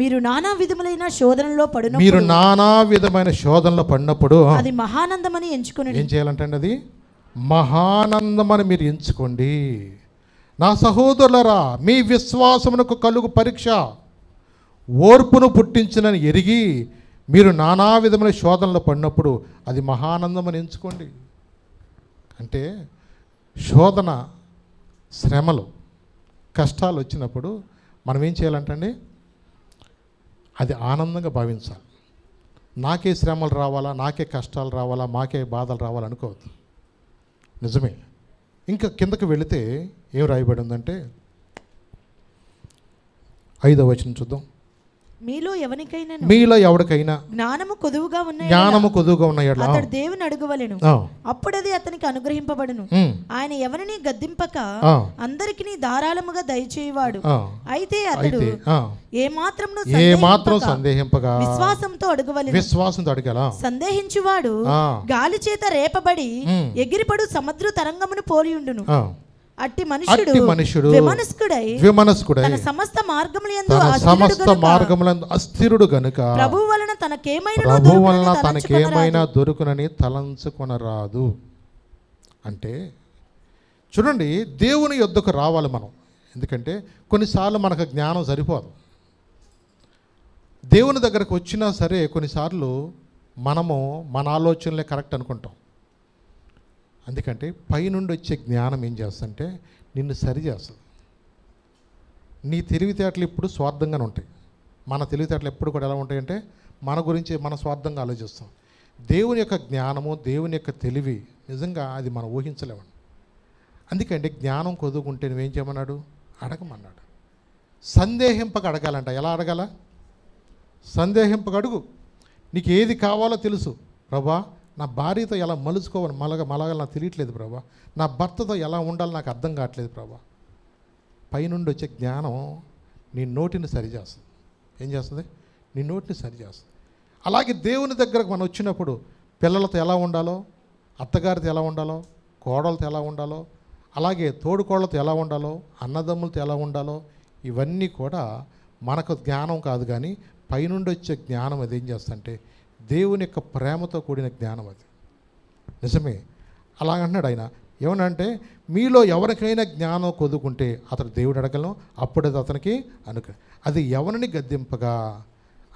Speaker 2: మీరు నానా విధములైన శోధనలో పడినప్పుడు అది మహానందమని ఎంచుకుని
Speaker 1: ఏం చేయాలంటే అది మహానందమని మీరు ఎంచుకోండి. నా సహోదరులారా, మీ విశ్వాసమునకు కలుగు పరీక్ష ఓర్పును పుట్టించునని ఎరిగి మీరు నానా విధమైన శోధనలో పడినప్పుడు అది మహానందమని ఎంచుకోండి. అంటే శోధన, శ్రమలు, కష్టాలు వచ్చినప్పుడు మనం ఏం చేయాలంటండి, అది ఆనందంగా భావించాలి. నాకే శ్రమలు రావాలా, నాకే కష్టాలు రావాలా, మాకే బాధలు రావాలా అనుకోవద్దు. నిజమే. ఇంకా కిందకు వెళితే ఏం రాయబడి ఉందంటే 5వ వచనం చూద్దాం. మీలో ఎవరికైనా జ్ఞానము కొదువుగా ఉన్న అతడు దేవుని అడుగువలెను, అప్పుడు అది అతనికి అనుగ్రహింపబడును. ఆయన ఎవరిని గద్దింపక అందరికీ ధారాళముగా దయచేయవాడు. అయితే అతడు ఏమాత్రం సందేహింపగా విశ్వాసంతో అడగాల. సందేహించువాడు గాలి చేత రేపబడి ఎగిరిపడు సముద్ర తరంగమును పోలియుండును. అట్టి మనుషుడు ద్విమనస్కుడై తన సమస్త మార్గములందు అస్థిరుడు గనుక ప్రభువు వలన తనకేమైనా దొరుకునని తలంచుకొనరాదు. అంటే చూడండి, దేవుని యొద్దకు రావాలి మనం. ఎందుకంటే కొన్నిసార్లు మనకు జ్ఞానం సరిపోదు. దేవుని దగ్గరకు వచ్చినా సరే కొన్నిసార్లు మనము మన ఆలోచనలే కరెక్ట్ అనుకుంటాం. అందుకంటే పైనుండి వచ్చే జ్ఞానం ఏం చేస్తుందంటే నిన్ను సరి చేస్తుంది. నీ తెలివితేటలు ఇప్పుడు స్వార్థంగానే ఉంటాయి. మన తెలివితేటలు ఎప్పుడు కూడా ఎలా ఉంటాయంటే మన గురించి మన స్వార్థంగా ఆలోచిస్తాం. దేవుని యొక్క జ్ఞానము, దేవుని యొక్క తెలివి నిజంగా అది మనం ఊహించలేమండి. అందుకంటే జ్ఞానం కొదుకుంటే నువ్వేం చేయమన్నాడు, అడగమన్నాడు. సందేహింపక అడగాలంట. ఎలా అడగాల? సందేహింపక అడుగు. నీకు ఏది కావాలో తెలుసు. ప్రభా, నా భార్యతో ఎలా మలుచుకోవాలి, మలగలు నాకు తెలియట్లేదు ప్రభా. నా భర్తతో ఎలా ఉండాలి నాకు అర్థం కావట్లేదు ప్రభా. పైనుండి వచ్చే జ్ఞానం నీ నోటిని సరిచేస్తుంది. ఏం చేస్తుంది? నీ నోటిని సరిచేస్తుంది. అలాగే దేవుని దగ్గరకు మనం వచ్చినప్పుడు పిల్లలతో ఎలా ఉండాలో, అత్తగారితో ఎలా ఉండాలో, కోడలతో ఎలా ఉండాలో, అలాగే తోడుకోళ్ళతో ఎలా ఉండాలో, అన్నదమ్ములతో ఎలా ఉండాలో, ఇవన్నీ కూడా మనకు జ్ఞానం కాదు. కానీ పైనుండి వచ్చే జ్ఞానం అది ఏం చేస్తుందంటే దేవుని యొక్క ప్రేమతో కూడిన జ్ఞానం అది. నిజమే. అలాగంటున్నాడు ఆయన. ఏమనంటే మీలో ఎవరికైనా జ్ఞానం కొదుకుంటే అతడు దేవుడు అడగలను, అప్పుడు అది అతనికి అది ఎవరిని గద్దింపగా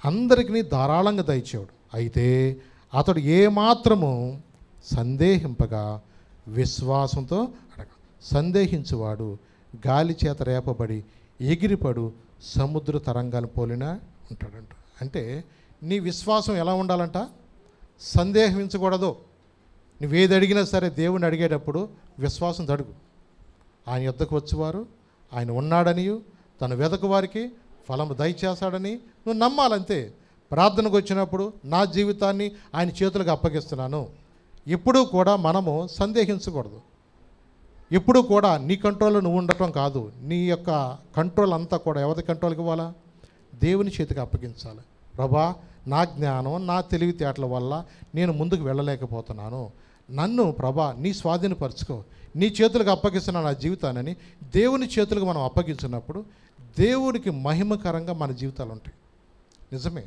Speaker 1: అందరికీ ధారాళంగా దయచేవాడు. అయితే అతడు ఏమాత్రము సందేహింపగా విశ్వాసంతో సందేహించువాడు గాలి చేత రేపబడి ఎగిరిపడు సముద్ర తరంగాలు పోలిన ఉంటాడంట. అంటే నీ విశ్వాసం ఎలా ఉండాలంట? సందేహించకూడదు. నువ్వేది అడిగినా సరే దేవుని అడిగేటప్పుడు విశ్వాసం అడుగు. ఆయన యొద్దకు వచ్చేవారు ఆయన ఉన్నాడనియు తను వెదకు వారికి ఫలము దయచేస్తాడని నువ్వు నమ్మాలంతే. ప్రార్థనకు వచ్చినప్పుడు నా జీవితాన్ని ఆయన చేతులకు అప్పగిస్తున్నాను. ఎప్పుడూ కూడా మనము సందేహించకూడదు. ఎప్పుడూ కూడా నీ కంట్రోల్లో నువ్వు ఉండటం కాదు. నీ యొక్క కంట్రోల్ అంతా కూడా ఎవరి కంట్రోల్కి ఇవ్వాలా? దేవుని చేతికి అప్పగించాలి. ప్రభా, నా జ్ఞానం, నా తెలివితేటల వల్ల నేను ముందుకు వెళ్ళలేకపోతున్నాను. నన్ను ప్రభా నీ స్వాధీనపరచుకో, నీ చేతులకు అప్పగిస్తున్నా నా జీవితాన్ని దేవుని చేతులకు మనం అప్పగించినప్పుడు దేవునికి మహిమకరంగా మన జీవితాలు ఉంటాయి. నిజమే.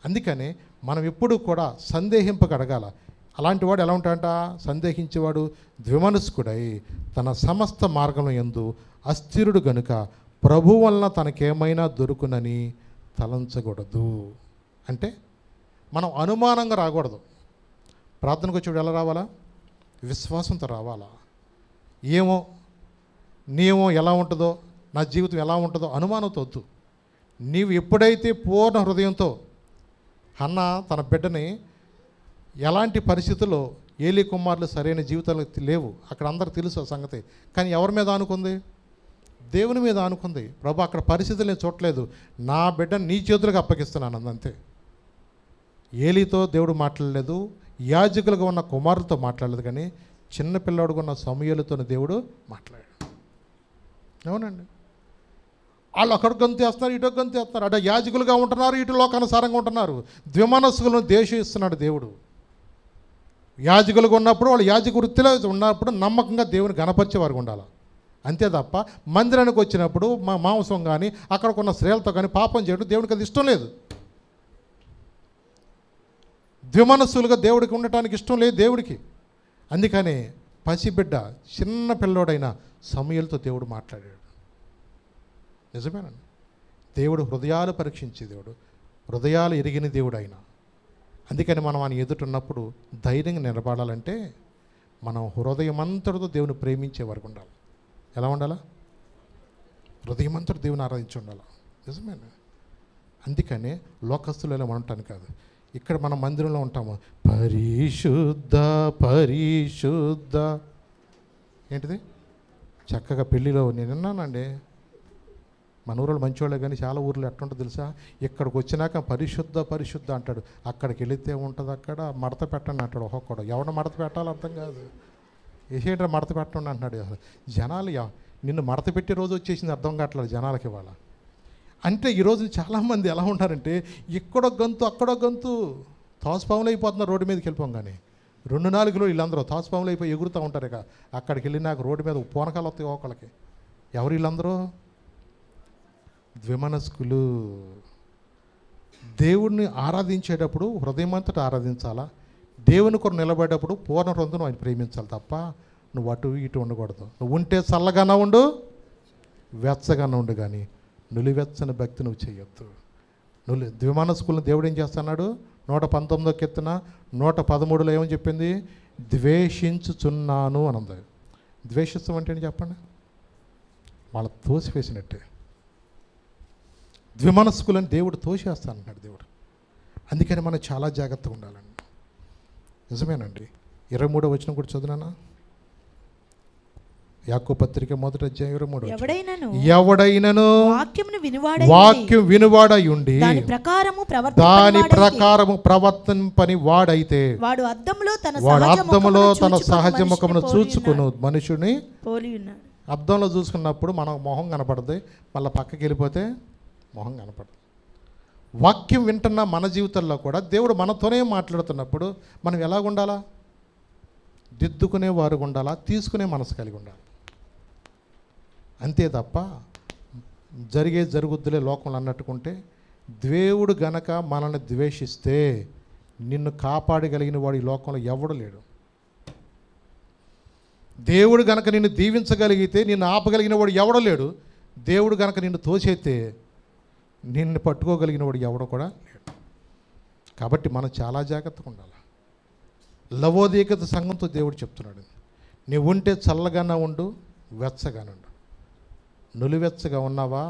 Speaker 1: అందుకనే మనం ఎప్పుడూ కూడా సందేహింపక అడగాల. అలాంటి వాడు ఎలా ఉంటాడంట? సందేహించేవాడు ద్విమనస్కుడై తన సమస్త మార్గంలో యందు అస్థిరుడు గనుక ప్రభు వలన తనకేమైనా దొరుకునని తలంచకూడదు. అంటే మనం అనుమానంగా రాకూడదు. ప్రార్థనకు వచ్చేవాడు ఎలా రావాలా? విశ్వాసంతో రావాలా. ఏమో నీమో ఎలా ఉంటుందో నా జీవితం ఎలా ఉంటుందో అనుమానంతో వద్దు. నీవు ఎప్పుడైతే పూర్ణ హృదయంతో, హన్న తన బిడ్డని ఎలాంటి పరిస్థితుల్లో, ఏలీ కుమారులు సరైన జీవితాలు లేవు, అక్కడ అందరికి తెలుసు ఆ సంగతి, కానీ ఎవరి మీద ఆనుకుంది? దేవుని మీద ఆనుకుంది. ప్రభు అక్కడ పరిస్థితులు నేను చూడలేదు, నా బిడ్డను నీ చేతులకు అప్పగిస్తున్నాను అంతే. ఏలీతో దేవుడు మాట్లాడలేదు, యాజకులుగా ఉన్న కుమారులతో మాట్లాడలేదు, కానీ చిన్నపిల్లాడుగా ఉన్న సమూయేలుతో దేవుడు మాట్లాడాడు. అవునండి. వాళ్ళు అక్కడ గంతేస్తున్నారు, ఇటు గంతేస్తున్నారు, అటు యాజకులుగా ఉంటున్నారు, ఇటు లోకానుసారంగా ఉంటున్నారు. ద్విమనస్కులను దేశిస్తున్నాడు దేవుడు. యాజకులుగా ఉన్నప్పుడు వాళ్ళు యాజక వృత్తిలో ఉన్నప్పుడు నమ్మకంగా దేవుని గణపరిచేవారు ఉండాలి. అంతే తప్ప మందిరానికి వచ్చినప్పుడు మాంసం కానీ అక్కడికున్న స్త్రీలతో కానీ పాపం చేయడం దేవుడికి అది ఇష్టం లేదు. ద్విమనస్సులుగా దేవుడికి ఉండటానికి ఇష్టం లేదు దేవుడికి. అందుకని పసిబిడ్డ చిన్న పిల్లోడైన సమూయేలుతో దేవుడు మాట్లాడాడు. నిజమేనండి. దేవుడు హృదయాలు పరీక్షించే దేవుడు, హృదయాలు ఎరిగిన దేవుడు ఆయన. అందుకని మనం ఆయన ఎదుటున్నప్పుడు ధైర్యంగా నిలబడాలంటే మనం హృదయమంతటితో దేవుని ప్రేమించే వరకు ఉండాలి. ఎలా ఉండాలా? హృదయమంతటి దేవుని ఆరాధించి ఉండాలి. నిజమేనా? అందుకనే లోకస్తులు ఎలా ఉంటాను కాదు, ఇక్కడ మన మందిరంలో ఉంటాము, పరిశుద్ధ పరిశుద్ధ. ఏంటిది? చక్కగా పెళ్ళిలో నేను విన్నానండి, మన ఊళ్ళో మంచివాళ్ళే కానీ చాలా ఊర్లో ఎట్లుంటుందో తెలుసా, ఇక్కడికి వచ్చినాక పరిశుద్ధ పరిశుద్ధ అంటాడు, అక్కడికి వెళితే ఉంటుంది అక్కడ మడత పెట్టండి అంటాడు. ఒక్కొక్కడు ఎవరిని మడత పెట్టాలో అర్థం కాదు, ఏసేంట్రా మడత పెట్టండి అంటున్నాడు. జనాలు నిన్ను మడత పెట్టే రోజు వచ్చేసింది అర్థం కావట్లేదు జనాలకి ఇవాళ. అంటే ఈరోజు చాలామంది ఎలా ఉంటారంటే ఇక్కడో గంతు అక్కడో గంతు, తాసుపాములు అయిపోతున్నారు రోడ్డు మీదకి వెళ్ళిపోం. కానీ 2-4 వీళ్ళందరూ తాసుపాములు అయిపోయి ఎగురుతూ ఉంటారు. ఇక అక్కడికి వెళ్ళినాక రోడ్డు మీద పూనకాలు వస్తాయి ఒకళ్ళకి. ఎవరు వీళ్ళందరూ? ద్విమనస్కులు. దేవుడిని ఆరాధించేటప్పుడు హృదయమంతటా ఆరాధించాలా, దేవుని కొరకు నిలబడేటప్పుడు పూర్ణ హృదయం ఆయన ప్రేమించాలి తప్ప నువ్వు అటు ఇటు ఉండకూడదు. నువ్వు ఉంటే చల్లగానే ఉండు, వెచ్చగానే ఉండు, కానీ నులివెచ్చని భక్తి నువ్వు చేయొద్దు. ద్విమనస్కులను దేవుడు ఏం చేస్తున్నాడు? 119వ కీర్తన 113లో ఏమని చెప్పింది? ద్వేషించుచున్నాను అని ఉంది. ద్వేషిస్తాం అంటే ఏంటి చెప్పండి? వాళ్ళ తోసివేసినట్టే. ద్విమనస్కులను దేవుడు తోసేస్తానంటాడు దేవుడు. అందుకని మనం చాలా జాగ్రత్తగా ఉండాలండి. నిజమేనండి. 23వ వచనం కూడా చదువునా? యాకోబు పత్రిక 1వ అధ్యాయం 23. ఎవడైనను వాక్యం వినువాడై ఉండి దాని ప్రకారము ప్రవర్తింపని వాడైతే వాడు అద్దములో తన సహజ ముఖమును చూచుకును మనుషుని పోలి ఉన్నాడు. అద్దంలో చూసుకున్నప్పుడు మనం మొహం కనపడదు, మళ్ళీ పక్కకి వెళ్ళిపోతే మొహం కనపడదు. వాక్యం వింటున్న మన జీవితంలో కూడా దేవుడు మనతోనే మాట్లాడుతున్నప్పుడు మనం ఎలాగ ఉండాలా? దిద్దుకునే వారు ఉండాలా, తీసుకునే మనసు కలిగి ఉండాలి. అంతే తప్ప జరుగుద్దులే లోకంలో అన్నట్టుకుంటే, దేవుడు గనక మనల్ని ద్వేషిస్తే నిన్ను కాపాడగలిగిన వాడు ఈ లోకంలో ఎవడు లేడు. దేవుడు గనక నిన్ను దీవించగలిగితే నిన్ను ఆపగలిగిన వాడు ఎవడో లేడు. దేవుడు గనక నిన్ను తోసేస్తే నిన్ను పట్టుకోగలిగిన వాడు ఎవడో కూడా లేడు. కాబట్టి మనం చాలా జాగ్రత్తగా ఉండాలి. లవోదీకత సంఘంతో దేవుడు చెప్తున్నాడు, నీవు ఉంటే చల్లగానే ఉండు, వెచ్చగానే ఉండు. నులివెచ్చగా ఉన్నావా?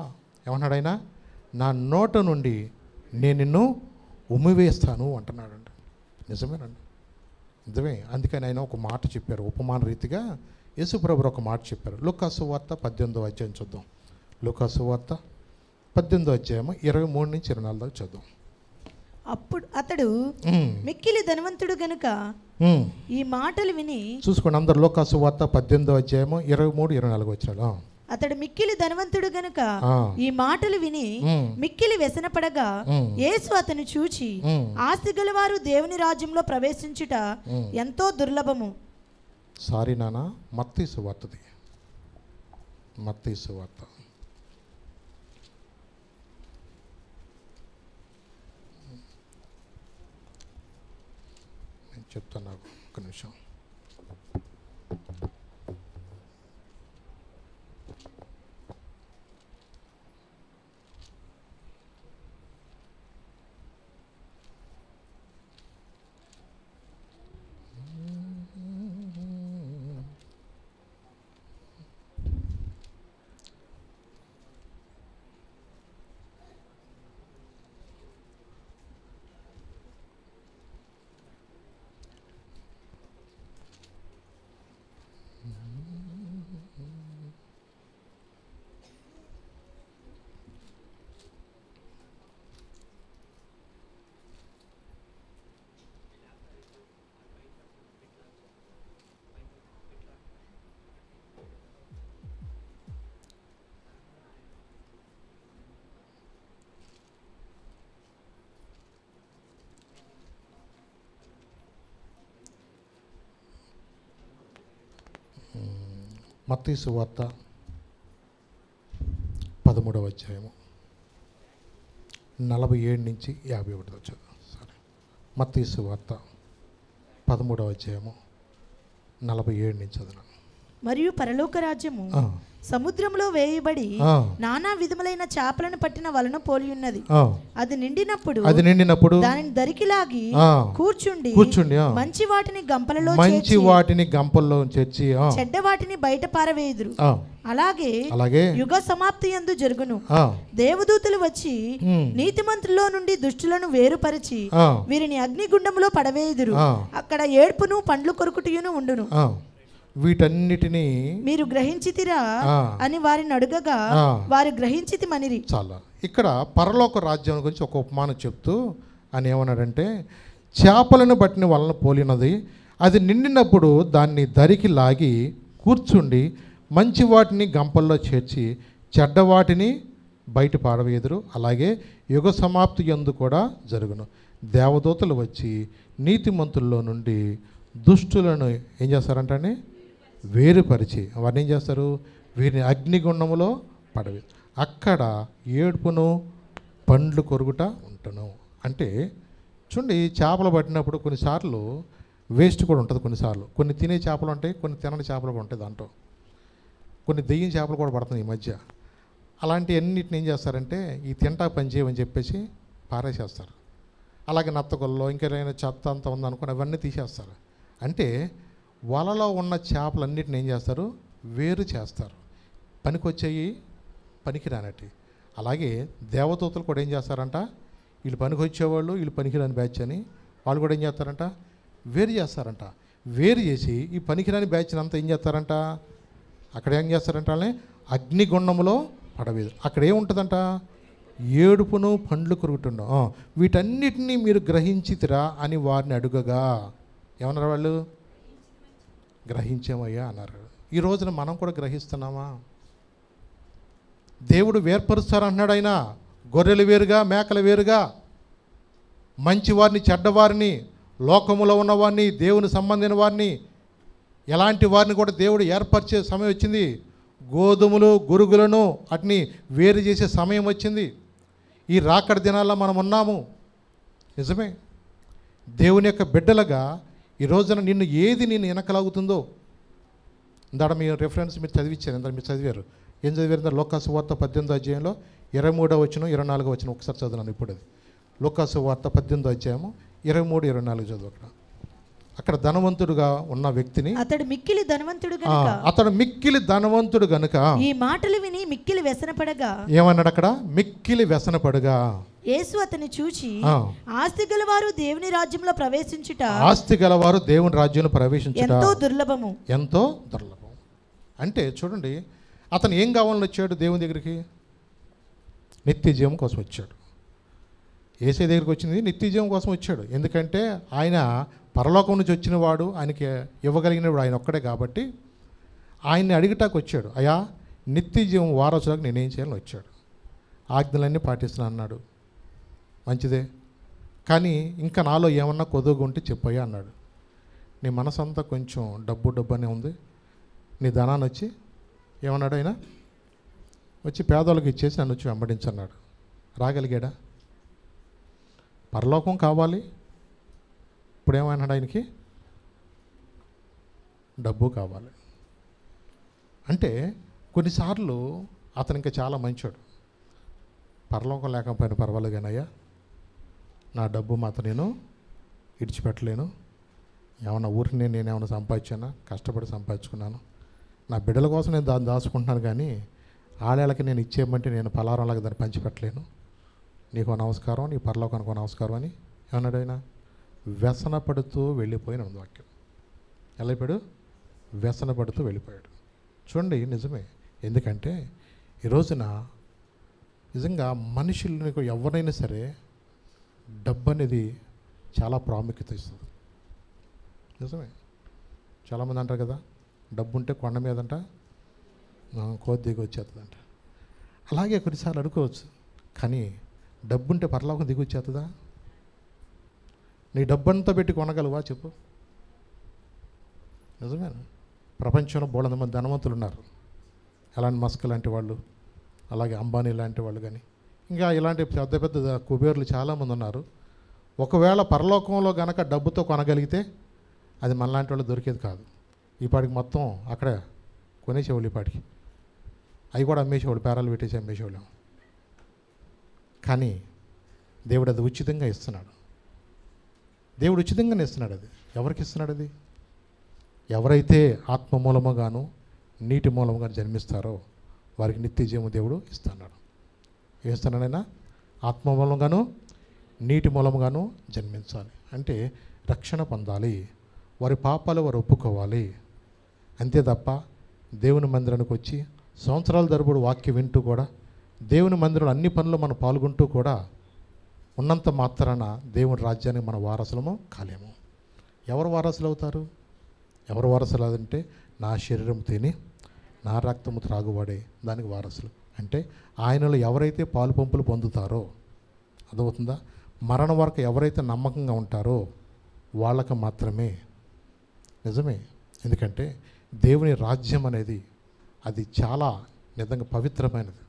Speaker 1: ఏమన్నాడు ఆయన? నా నోట నుండి నేను నిన్ను ఉమ్మివేస్తాను అంటున్నాడండి. నిజమేనండి, నిజమే. అందుకని ఆయన ఒక మాట చెప్పారు, ఉపమాన రీతిగా యేసుప్రభువు ఒక మాట చెప్పారు. లూకా సువార్త 18వ అధ్యాయం చూద్దాం. లూకా సువార్త 18వ అధ్యాయం 23 నుంచి 24 దాకా చదువు.
Speaker 2: అప్పుడు అతడు మిక్కిలి ధనవంతుడు గనుక ఈ మాటలు విని, చూసుకోండి అందరు, లూకా సువార్త 18వ అధ్యాయం 23-24 వచ్చాడు. అతడు మిక్కిలి ధనవంతుడు గనుక ఈ మాటలు విని మిక్కిలి వ్యసనపడగా యేసు అతను చూచి, ఆస్తి గలవారు దేవుని రాజ్యంలో ప్రవేశించుట ఎంతో దుర్లభము. సారీ నాన్న, మత్తయి సువార్తది, మత్తయి సువార్త. నేను చెప్తాను, నాకు ఒక నిమిషం.
Speaker 1: మత్తయి సువార్త 13వ అధ్యాయము 47 నుంచి 51 వచ్చేది. సరే, మత్తయి సువార్త 13వ అధ్యాయము 47 నుంచి చదువు.
Speaker 2: మరియు పరలోక రాజ్యము సముద్రంలో వేయబడి నానా విధములైన చేపలను పట్టిన వలన పోలి ఉన్నది. అది నిండినప్పుడు దానిని దరికిలాగి కూర్చుండి మంచి వాటిని గంపలలో చేర్చి చెడ్డ వాటిని బయట పారవేయుదురు. అలాగే యుగ సమాప్తి యందు జరుగును. దేవదూతలు వచ్చి నీతిమంతుల్లో నుండి దుష్టులను వేరుపరిచి వీరిని అగ్నిగుండములో పడవేయుదురు. అక్కడ ఏడ్పును పండ్లు కొరుకుటయును ఉండును.
Speaker 1: వీటన్నిటినీ
Speaker 2: మీరు గ్రహించితిరా అని వారిని అడుగగా వారు గ్రహించితిమనిరి.
Speaker 1: చాలా ఇక్కడ పరలోక రాజ్యం గురించి ఒక ఉపమానం చెప్తూ అని ఏమన్నాడంటే, చేపలను బట్టిన వలన పోలినది, అది నిండినప్పుడు దాన్ని దరికి లాగి కూర్చుండి మంచి వాటిని గంపల్లో చేర్చి చెడ్డ వాటిని బయట పారవేదురు. అలాగే యుగ సమాప్తి యందు కూడా జరుగును. దేవదూతలు వచ్చి నీతిమంతుల్లో నుండి దుష్టులను ఏం చేస్తారంటే వేరుపరిచి వారిని ఏం చేస్తారు, వీరిని అగ్నిగుండములో పడవి, అక్కడ ఏడుపును పండ్లు కొరుగుట ఉంటును. అంటే చూడండి, చేపలు పట్టినప్పుడు కొన్నిసార్లు వేస్ట్ కూడా ఉంటుంది. కొన్నిసార్లు కొన్ని తినే చేపలు ఉంటాయి, కొన్ని తినని చేపలు కూడా ఉంటాయి. దాంట్లో కొన్ని దెయ్యం చేపలు కూడా పడుతున్నాయి ఈ మధ్య. అలాంటి అన్నిటిని ఏం చేస్తారంటే ఈ తింటా పని చేయమని చెప్పేసి పారేసేస్తారు. అలాగే నత్తగొల్లో ఇంకేదైనా చెత్త అంతా ఉందనుకుని అవన్నీ తీసేస్తారు. అంటే వలలో ఉన్న చేపలన్నిటిని ఏం చేస్తారు, వేరు చేస్తారు. పనికొచ్చేయి పనికిరానటి. అలాగే దేవదూతలు కూడా ఏం చేస్తారంట, వీళ్ళు పనికి వచ్చేవాళ్ళు వీళ్ళు పనికిరాని బ్యాచ్ అని వాళ్ళు కూడా ఏం చేస్తారంట, వేరు చేస్తారంట. వేరు చేసి ఈ పనికిరాని బ్యాచ్ని అంతా ఏం చేస్తారంట, అక్కడ ఏం చేస్తారంట, వాళ్ళని అగ్నిగుండములో పడవేదు. అక్కడ ఏముంటుందంట, ఏడుపును పండ్లు కొరుకుతుండవు. వీటన్నిటినీ మీరు గ్రహించితిరా అని వారిని అడుగగా ఏమన్నారు వాళ్ళు, గ్రహించామయ్యా అన్నారు. ఈ రోజున మనం కూడా గ్రహిస్తున్నామా? దేవుడు వేర్పరుస్తారంటున్నాడు. ఆయన గొర్రెలు వేరుగా మేకలు వేరుగా, మంచి వారిని చెడ్డవారిని, లోకములో ఉన్నవారిని దేవుని సంబంధించిన వారిని, ఎలాంటి వారిని కూడా దేవుడు ఏర్పరిచే సమయం వచ్చింది. గోధుమలు గురుగులను వాటిని వేరు చేసే సమయం వచ్చింది. ఈ రాకడ దినాల్లో మనం ఉన్నాము. నిజమే, దేవుని యొక్క బిడ్డలుగా ఈ రోజున నిన్ను ఏది నేను వెనకలాగుతుందో, ఇందాక మీ రెఫరెన్స్ మీరు చదివించారు, ఇందాక మీరు చదివారు. ఏం చదివారు? లోకాసు వార్త 18వ అధ్యాయంలో 23వ వచనం 24వ వచనం ఒకసారి చదువున్నాను. ఇప్పుడు అది లోకాసు వార్త 18వ అధ్యాయము 23, 24 చదువు. అక్కడ ధనవంతుడుగా ఉన్న వ్యక్తిని,
Speaker 2: అతడు మిక్కిలి ధనవంతుడు గనుక ఈ మాటలు విని మిక్కిలి వ్యసనపడగా
Speaker 1: ఏమన్నాడు, అక్కడ మిక్కిలి వ్యసనపడగా
Speaker 2: యేసు అతన్ని చూచి ఆస్తి గలవారు దేవుని రాజ్యంలో ప్రవేశించుట ఎంతో దుర్లభము.
Speaker 1: అంటే చూడండి, అతను ఏం కావాలని వచ్చాడు దేవుని దగ్గరికి? నిత్య జీవం కోసం వచ్చాడు. యేసయ్య దగ్గరికి వచ్చింది నిత్య జీవం కోసం వచ్చాడు. ఎందుకంటే ఆయన పరలోకం నుంచి వచ్చిన వాడు, ఆయనకి ఇవ్వగలిగినవాడు ఆయన ఒక్కడే కాబట్టి ఆయన్ని అడిగటానికి వచ్చాడు. అయ్యా, నిత్య జీవం వారసులకు నేనేం చేయాలని వచ్చాడు. ఆజ్ఞలన్నీ పాటిస్తున్నా అన్నాడు. మంచిదే, కానీ ఇంకా నాలో ఏమన్నా కొదువుగా ఉంటే చెప్పయ్యా అన్నాడు. నీ మనసంతా కొంచెం డబ్బు అనే ఉంది. నీ ధనాన్ని వచ్చి ఏమన్నాడు ఆయన, వచ్చి పేదోళ్ళకి ఇచ్చేసి నన్ను వచ్చి వెంబడించన్నాడు. రాగలిగాడా? పరలోకం కావాలి. ఇప్పుడు ఏమన్నాడు, ఆయనకి డబ్బు కావాలి. అంటే కొన్నిసార్లు అతను ఇంకా చాలా మంచోడు. పరలోకం లేకపోయినా పర్వాలేదు కానయ్యా, నా డబ్బు మాత్రం నేను ఇడిచిపెట్టలేను. ఏమన్నా ఊరికి నేనేమన్నా సంపాదించానా? కష్టపడి సంపాదించుకున్నాను. నా బిడ్డల కోసం నేను దాన్ని దాచుకుంటున్నాను, కానీ ఆడేళ్ళకి నేను ఇచ్చేయమంటే నేను పలారంలాగా దాన్ని పంచిపెట్టలేను. నీకు నమస్కారం, నీ పరలోకానికి నమస్కారం అని ఏమన్నాడు ఆయన? వ్యసనపడుతూ వెళ్ళిపోయిన వాక్యం. ఎలా అయిపోయాడు? వ్యసనపడుతూ వెళ్ళిపోయాడు. చూడండి, నిజమే. ఎందుకంటే ఈ రోజున నిజంగా మనుషులకు ఎవరైనా సరే డబ్బు అనేది చాలా ప్రాముఖ్యత ఇస్తుంది. నిజమే. చాలామంది అంటారు కదా, డబ్బు ఉంటే కొండ మీదంట కోతి దిగి వచ్చేస్తుందంట. అలాగే కొన్నిసార్లు అనుకోవచ్చు, కానీ డబ్బుంటే పరలోకం దిగి వచ్చేస్తుందా? నీ డబ్బంతా పెట్టి కొనగలవా చెప్పు? నిజమేనా? ప్రపంచంలో బోళంత మంది ధనవంతులు ఉన్నారు. ఎలాంటి మస్క్ లాంటి వాళ్ళు, అలాగే అంబానీ లాంటి వాళ్ళు, కానీ ఇంకా ఇలాంటి పెద్ద పెద్ద కుబేర్లు చాలామంది ఉన్నారు. ఒకవేళ పరలోకంలో గనక డబ్బుతో కొనగలిగితే అది మనలాంటి వాళ్ళు దొరికేది కాదు. ఈ పాటికి మొత్తం అక్కడే కొనేసేవాళ్ళు, ఈ పాటికి అవి కూడా అమ్మేసేవాళ్ళు, పేరాలు పెట్టేసి అమ్మేసేవాళ్ళు. కానీ దేవుడు అది ఉచితంగా ఇస్తున్నాడు. దేవుడు ఉచితంగానే ఇస్తున్నాడు. అది ఎవరికి ఇస్తున్నాడు? అది ఎవరైతే ఆత్మ మూలముగాను నీటి మూలముగా జన్మిస్తారో వారికి నిత్య జీవం దేవుడు ఇస్తున్నాడు. ఏమిస్తున్నాడైనా? ఆత్మ మూలంగాను నీటి మూలముగాను జన్మించాలి అంటే రక్షణ పొందాలి. వారి పాపాలు వారు ఒప్పుకోవాలి. అంతే తప్ప దేవుని మందిరానికి వచ్చి సంవత్సరాల తరబడి వాక్యం వింటూ కూడా దేవుని మందిరంలో అన్ని పనులు మనం పాల్గొంటూ కూడా ఉన్నంత మాత్రాన దేవుని రాజ్యానికి మన వారసులము కాలేము. ఎవరు వారసులు అవుతారు? ఎవరు వారసులు అంటే నా శరీరం తిని నా రక్తము త్రాగువాడే దానికి వారసులు. అంటే ఆయనలో ఎవరైతే పాలు పంపులు పొందుతారో, అర్థమవుతుందా? మరణం వరకు ఎవరైతే నమ్మకంగా ఉంటారో వాళ్ళకు మాత్రమే. నిజమే. ఎందుకంటే దేవుని రాజ్యం అనేది అది చాలా నిజంగా పవిత్రమైనది.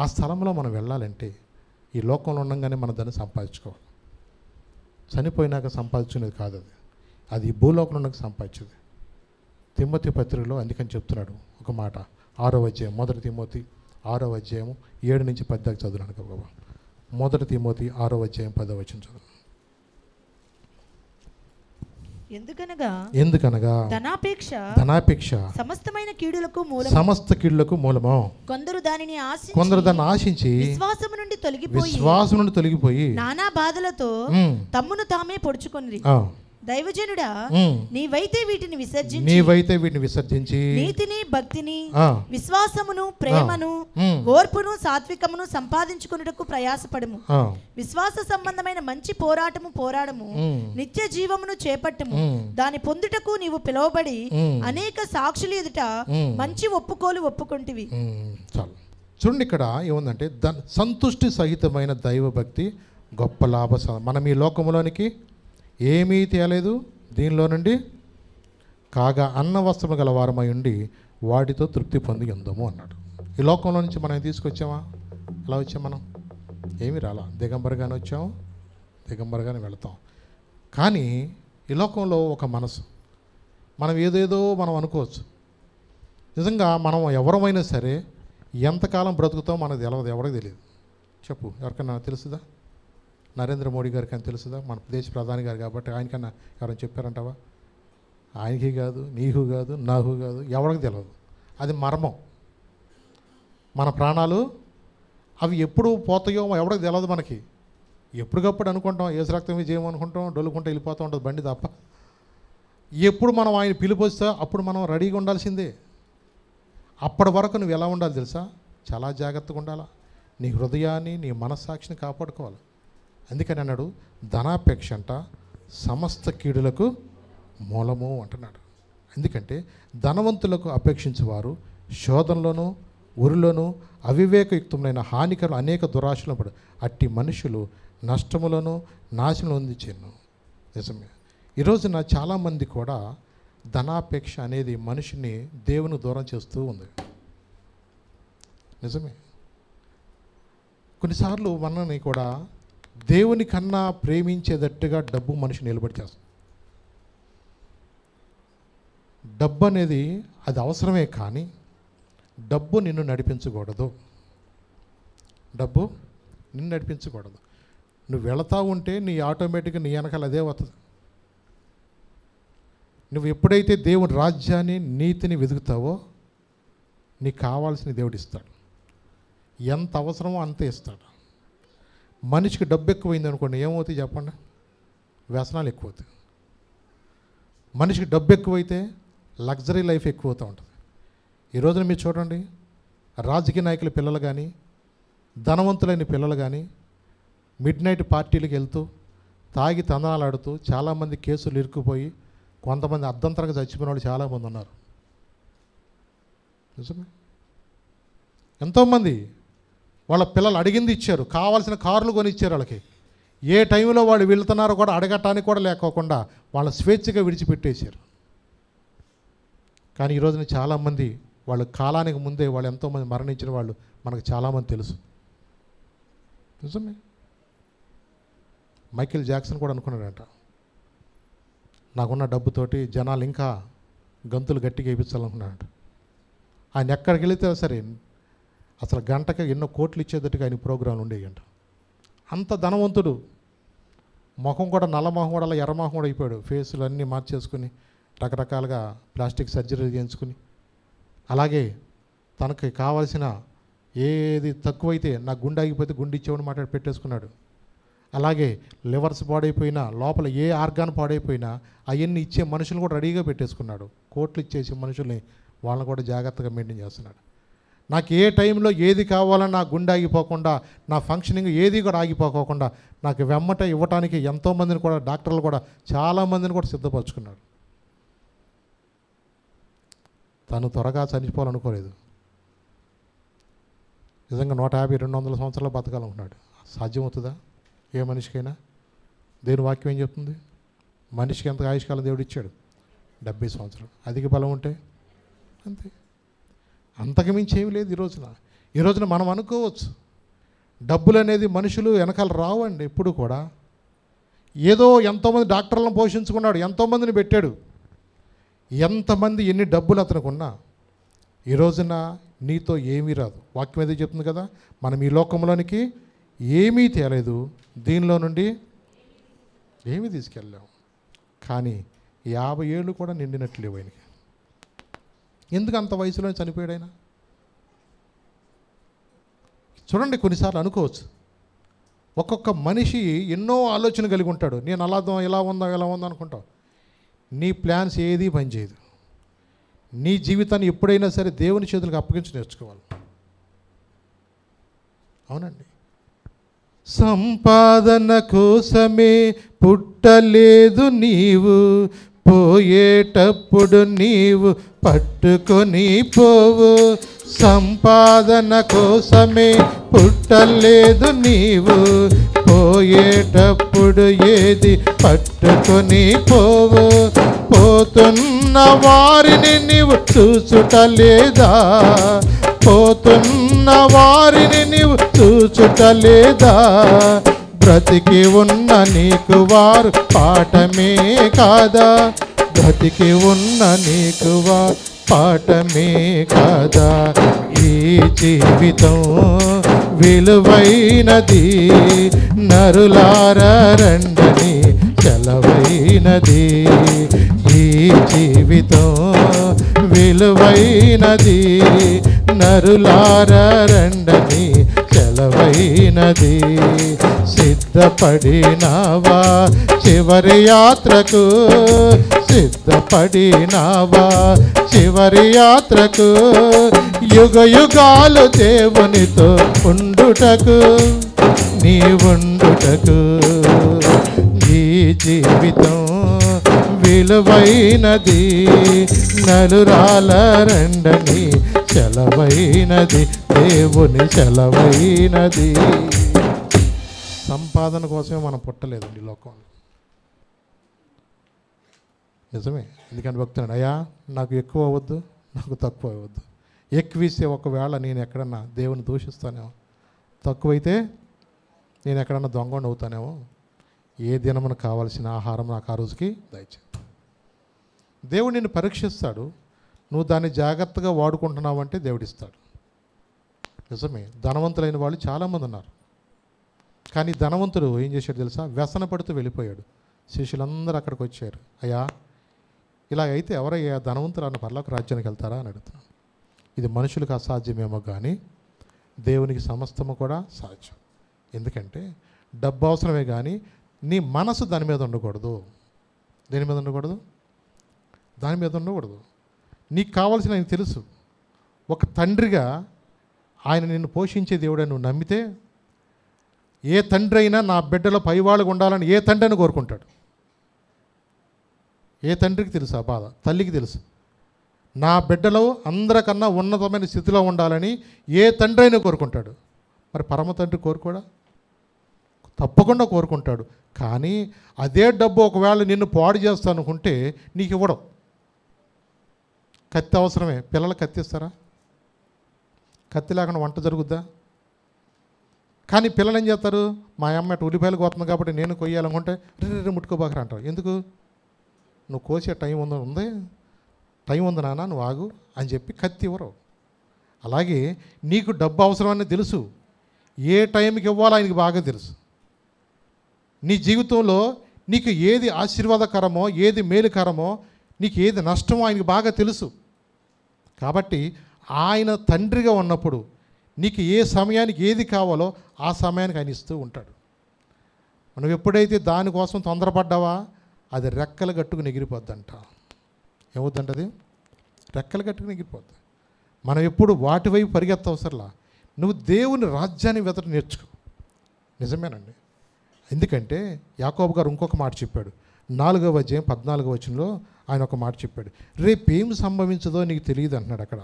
Speaker 1: ఆ స్థలంలో మనం వెళ్ళాలంటే ఈ లోకంలో ఉండగానే మనం దాన్ని సంపాదించుకోవాలి. చనిపోయినాక సంపాదించుకునేది కాదు అది. అది ఈ భూలోకంలో ఉండగా సంపాదించేది. తిమోతి పత్రికలో అందుకని చెప్తున్నాడు ఒక మాట, 6వ అధ్యాయం, 1 తిమోతి 6వ అధ్యాయము 7 నుంచి 10 దాకా చదువునాను కదా. 1 తిమోతి 6వ అధ్యాయం 10వ వచనం చదువు. ఎందుకనగా ధనాపేక్ష సమస్త కీడులకు మూలము. కొందరు దానిని ఆశించి విశ్వాసం నుండి తొలగిపోయి నానా బాధలతో తమ్మును తామే పొడుచుకొనిరి. దైవజనుడా, నీవైతే వీటిని విసర్జించి నీతిని, భక్తిని, విశ్వాసమును, ప్రేమను, ఓర్పును, సాత్వికమును సంపాదించుకొనుటకు ప్రయాసపడము. విశ్వాస సంబంధమైన మంచి పోరాడము. నిత్య జీవమును చేపట్టము. దాని పొందుటకు నీవు పిలువబడి అనేక సాక్షుల ఎదుట మంచి ఒప్పుకొంటివి. చూడండి, ఇక్కడ ఏముందంటే సంతుష్టి సహితమైన దైవ భక్తి గొప్ప లాభ. మనం ఈ లోకములోనికి ఏమీ తేలేదు, దీనిలో నుండి కాగా అన్న వస్త్రము గల వారమై ఉండి వాటితో తృప్తి పొంది ఉందము అన్నాడు. ఈ లోకంలో నుంచి మనం తీసుకొచ్చామా? ఎలా వచ్చాం? మనం ఏమీ రాలా. దిగంబరగానే వచ్చాము, దిగంబరగానే వెళతాం. కానీ ఈ లోకంలో ఒక మనసు, మనం ఏదేదో మనం అనుకోవచ్చు. నిజంగా మనం ఎవరమైనా సరే ఎంతకాలం బ్రతుకుతాం మనకు తెలవదు, ఎవరికి తెలియదు. చెప్పు, ఎవరికైనా తెలుసుదా? నరేంద్ర మోడీ గారికి అని తెలుసుదా? మన దేశ ప్రధాని గారు కాబట్టి ఆయనకన్నా ఎవరైనా చెప్పారంటావా? ఆయనకి కాదు, నీకు కాదు, నాకు కాదు, ఎవరికి తెలియదు. అది మర్మం. మన ప్రాణాలు అవి ఎప్పుడు పోతాయో ఎవరికి తెలియదు. మనకి ఎప్పటికప్పుడు అనుకుంటాం, ఏసు రక్తం చేయమనుకుంటాం, డొల్లుకుంటూ వెళ్ళిపోతూ ఉంటుంది బండి తప్ప. ఎప్పుడు మనం ఆయన పిలుపు వస్తే అప్పుడు మనం రెడీగా ఉండాల్సిందే. అప్పటి వరకు నువ్వు ఎలా ఉండాలి తెలుసా? చాలా జాగ్రత్తగా ఉండాలా. నీ హృదయాన్ని, నీ మనస్సాక్షిని కాపాడుకోవాలి. అందుకని అన్నాడు, ధనాపేక్ష అంట సమస్త కీడులకు మూలము అంటున్నాడు. ఎందుకంటే ధనవంతులకు అపేక్షించేవారు శోధనలోను, ఉరిలోను, అవివేకయుక్తమైన హానికరం అనేక దురాశలు పడు అట్టి మనుషులు నష్టములను, నాశనం పొందించాను. నిజమే. ఈరోజున చాలామంది కూడా ధనాపేక్ష అనేది మనిషిని దేవుని దూరం చేస్తూ ఉంది. నిజమే. కొన్నిసార్లు మనని కూడా దేవుని కన్నా ప్రేమించేటట్టుగా డబ్బు మనిషి నిలబడి చేస్తుంది. డబ్బు అనేది అది అవసరమే, కానీ డబ్బు నిన్ను నడిపించకూడదు. డబ్బు నిన్ను నడిపించకూడదు. నువ్వు వెళతా ఉంటే నీ ఆటోమేటిక్గా నీ వెనకాల అదే వస్తుంది. నువ్వు ఎప్పుడైతే దేవుని రాజ్యాన్ని, నీతిని వెతుకుతావో నీకు కావాల్సిన దేవుడు ఇస్తాడు. ఎంత అవసరమో అంతే ఇస్తాడు. మనిషికి డబ్బు ఎక్కువైంది అనుకోండి, ఏమవుతాయి చెప్పండి? వ్యసనాలు ఎక్కువవుతాయి. మనిషికి డబ్బు ఎక్కువైతే లగ్జరీ లైఫ్ ఎక్కువ అవుతూ ఉంటుంది. ఈ రోజున మీరు చూడండి, రాజకీయ నాయకుల పిల్లలు కానీ, ధనవంతులైన పిల్లలు కానీ మిడ్ నైట్ పార్టీలకు వెళ్తూ తాగి తందనాలు ఆడుతూ చాలామంది కేసులు ఇరుక్కుపోయి కొంతమంది అర్ధంతరంగా చచ్చిపోయిన వాళ్ళు చాలామంది ఉన్నారు. నిజమే. ఎంతోమంది వాళ్ళ పిల్లలు అడిగింది ఇచ్చారు, కావాల్సిన కార్లు కొని ఇచ్చారు వాళ్ళకి. ఏ టైంలో వాళ్ళు వెళ్తున్నారో కూడా అడగటానికి కూడా లేకోకుండా వాళ్ళ స్వేచ్ఛగా విడిచిపెట్టేశారు. కానీ ఈ రోజున చాలామంది వాళ్ళ కాలానికి ముందే వాళ్ళు ఎంతోమంది మరణించిన వాళ్ళు మనకు చాలామంది తెలుసు. నిజమే. మైకేల్ జాక్సన్ కూడా అనుకున్నాడంట, నాకున్న డబ్బుతోటి జనాలు ఇంకా గంతులు గట్టిగా వేయించాలనుకున్నాడంట. ఆయన ఎక్కడికి వెళితే సరే అసలు గంటకి ఎన్నో కోట్లు ఇచ్చేటట్టుగా ఆయన ప్రోగ్రాంలు ఉండేయంట. అంత ధనవంతుడు. ముఖం కూడా నల్ల మొహం కూడా అలా ఎర్ర మొహం కూడా అయిపోయాడు. ఫేసులు అన్నీ మార్చేసుకుని రకరకాలుగా ప్లాస్టిక్ సర్జరీలు చేయించుకుని, అలాగే తనకి కావాల్సిన ఏది తక్కువైతే నాకు గుండె ఆగిపోతే గుండె ఇచ్చేవాడు మాట్లాడి పెట్టేసుకున్నాడు. అలాగే లివర్స్ పాడైపోయినా, లోపల ఏ ఆర్గాన్ పాడైపోయినా అవన్నీ ఇచ్చే మనుషులు కూడా రెడీగా పెట్టేసుకున్నాడు. కోట్లు ఇచ్చేసి మనుషుల్ని వాళ్ళని కూడా జాగ్రత్తగా మెయింటైన్ చేస్తున్నాడు. నాకు ఏ టైంలో ఏది కావాలన్నా నా గుండె ఆగిపోకుండా, నా ఫంక్షనింగ్ ఏది కూడా ఆగిపోకుండా నాకు వెమ్మట ఇవ్వటానికి ఎంతోమందిని కూడా, డాక్టర్లు కూడా చాలామందిని కూడా సిద్ధపరచుకున్నాడు. తను త్వరగా చనిపోవాలనుకోలేదు. నిజంగా 150-200 సంవత్సరాలు బతకాలనుకున్నాడు. సాధ్యమవుతుందా ఏ మనిషికైనా? దేవుని వాక్యం ఏం చెప్తుంది? మనిషికి ఎంత ఆయుష్కాలం దేవుడు ఇచ్చాడు? 70 సంవత్సరాలు. అధిక బలం ఉంటే అంతే, అంతకు మించి ఏమీ లేదు. ఈ రోజున మనం అనుకోవచ్చు డబ్బులు అనేది మనుషులు వెనకాల రావండి ఎప్పుడు కూడా. ఏదో ఎంతోమంది డాక్టర్లను పోషించుకున్నాడు, ఎంతోమందిని పెట్టాడు. ఎంతమంది ఎన్ని డబ్బులు అతనికి ఉన్నా ఈ రోజున నీతో ఏమీ రాదు. వాక్యం ఏదో చెప్తుంది కదా, మనం ఈ లోకంలోనికి ఏమీ తేలేదు, దీనిలో నుండి ఏమీ తీసుకెళ్ళాము. కానీ 50 ఏళ్ళు కూడా నిండినట్లు లేవు ఆయనకి. ఎందుకు అంత వయసులో చనిపోయాడు ఆయన? చూడండి, కొన్నిసార్లు అనుకోవచ్చు ఒక్కొక్క మనిషి ఎన్నో ఆలోచన కలిగి ఉంటాడు. నేను అలా ఇలా ఉందా అనుకుంటావు. నీ ప్లాన్స్ ఏది పనిచేయదు. నీ జీవితాన్ని ఎప్పుడైనా సరే దేవుని చేతులకు అప్పగించి నేర్చుకోవాలి. అవునండి. సంపాదన కోసమే పుట్టలేదు నీవు, పోయేటప్పుడు నీవు పట్టుకొని పోవు. సంపాదన కోసమే పుట్టలేదు నీవు, పోయేటప్పుడు ఏది పట్టుకొని పోవు. పోతున్న వారిని నీవు చూచుటలేదా, పోతున్న వారిని నీవు చూచుటలేదా. బ్రతికి ఉన్న నీకు వారు పాఠమే కాదా, బ్రతికి ఉన్న నీకు వారు పాఠమే కాదా. ఈ జీవితం విలువైనది, నరులారా రండని సెలవైనది. ఈ జీవితం విలువైనది, నరులారా రండని సెలవైనది. సిద్ధపడినావా చివరి యాత్రకు, సిద్ధపడినావా చివరి యాత్రకు. యుగ యుగాలు దేవునితో ఉండుటకు, నీ ఉండుటకు. ఈ జీవితం విలువైనది, నలురాల రండని సెలవైనది, దేవుని సెలవైనది. సంపాదన కోసమే మనం పుట్టలేదండి లోకంలో. నిజమే. ఎందుకంటే భక్తుడు, అయ్యా నాకు ఎక్కువ అవ్వద్దు, నాకు తక్కువ అవ్వద్దు. ఎక్కువిస్తే ఒకవేళ నేను ఎక్కడన్నా దేవుని దూషిస్తానేమో, తక్కువైతే నేను ఎక్కడన్నా దొంగని అవుతానేమో. ఏ దినమున కావాల్సిన ఆహారం నాకు ఆ రోజుకి దయచేయి. దేవుడు నిన్ను పరీక్షిస్తాడు. నువ్వు దాన్ని జాగ్రత్తగా వాడుకుంటున్నావు అంటే దేవుడిస్తాడు. నిజమే. ధనవంతులైన వాళ్ళు చాలామంది ఉన్నారు. కానీ ధనవంతుడు ఏం చేశాడు తెలుసా? వ్యసన పడుతూ వెళ్ళిపోయాడు. శిష్యులందరూ అక్కడికి వచ్చారు. అయ్యా ఇలా అయితే ఎవరయ్యా ధనవంతులు అన్న పరలోక రాజ్యానికి వెళ్తారా అని అడుగుతున్నాను. ఇది మనుషులకు అసాధ్యమేమో కానీ దేవునికి సమస్తము కూడా సాధ్యం. ఎందుకంటే డబ్బు అవసరమే కానీ నీ మనసు దాని మీద ఉండకూడదు. దేని మీద ఉండకూడదు? దాని మీద ఉండకూడదు. నీకు కావాల్సిన ఆయనకు తెలుసు. ఒక తండ్రిగా ఆయన నిన్ను పోషించే దేవుడని నువ్వు నమ్మితే, ఏ తండ్రి అయినా నా బిడ్డలో పైవాళ్ళకు ఉండాలని ఏ తండ్రి అని కోరుకుంటాడు. ఏ తండ్రికి తెలుసు ఆ బాధ? తల్లికి తెలుసు. నా బిడ్డలో అందరికన్నా ఉన్నతమైన స్థితిలో ఉండాలని ఏ తండ్రి అయినా కోరుకుంటాడు. మరి పరమ తండ్రి కోరుకోడా? తప్పకుండా కోరుకుంటాడు. కానీ అదే డబ్బు ఒకవేళ నిన్ను పాడు చేస్తాను అనుకుంటే నీకు ఇవ్వడం. కత్తి అవసరమే. పిల్లలు కత్తి ఇస్తారా? కత్తి లేకుండా వంట జరుగుద్దా? కానీ పిల్లలు ఏం చేస్తారు, మా అమ్మ అటు ఉల్లిపాయలు కోస్తుంది కాబట్టి నేను కొయ్యాలనుకుంటే రే ముట్టుకోబాకరా అంటారు. ఎందుకు? నువ్వు కోసే టైం ఉంది టైం ఉంది నాన్న, నువ్వు ఆగు అని చెప్పి కత్తి ఇవ్వరు. అలాగే నీకు డబ్బు అవసరమని తెలుసు, ఏ టైంకి ఇవ్వాలో ఆయనకి బాగా తెలుసు. నీ జీవితంలో నీకు ఏది ఆశీర్వాదకరమో, ఏది మేలుకరమో, నీకు ఏది నష్టమో ఆయనకి బాగా తెలుసు. కాబట్టి ఆయన తండ్రిగా ఉన్నప్పుడు నీకు ఏ సమయానికి ఏది కావాలో ఆ సమయానికి ఆయన ఇస్తూ ఉంటాడు. మనం ఎప్పుడైతే దానికోసం తొందరపడ్డావా అది రెక్కలు గట్టుకుని ఎగిరిపోద్దంట. ఏమవుద్దంట? అది రెక్కలు గట్టుకుని ఎగిరిపోద్ది. మనం ఎప్పుడు వాటి వైపు పరిగెత్తవసరలా. నువ్వు దేవుని రాజ్యాన్ని వెతట నేర్చుకో. నిజమేనండి. ఎందుకంటే యాకోబు గారు ఇంకొక మాట చెప్పాడు. 4వ అధ్యాయం 14వ వచనంలో ఆయన ఒక మాట చెప్పాడు. రేపేమి సంభవించదో నీకు తెలియదు అంటున్నాడు. అక్కడ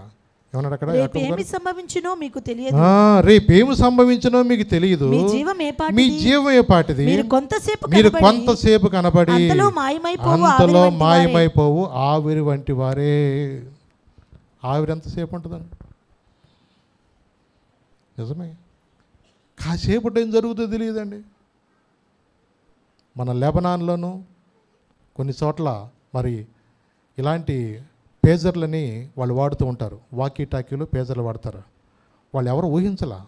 Speaker 1: ఏమన్నాడు? అక్కడ
Speaker 2: రేపేమి సంభవించునో మీకు తెలియదు.
Speaker 1: రేపేమి సంభవించునో మీకు తెలియదు.
Speaker 2: మీ జీవం ఏ పాటిది. మీరు
Speaker 1: కొంతసేపు కనబడి అంతలో మాయమైపోవు ఆవిరి వంటి వారే. ఆవిరి ఎంతసేపు ఉంటుందండి? నిజమే. కాసేపటి ఏం జరుగుతుందో తెలియదండి. మన లెబనాన్లోనూ కొన్ని చోట్ల మరి ఇలాంటి పేజర్లని వాళ్ళు వాడుతూ ఉంటారు. వాకీ టాకీలు పేజర్లు వాడతారు. వాళ్ళు ఎవరు ఊహించలా,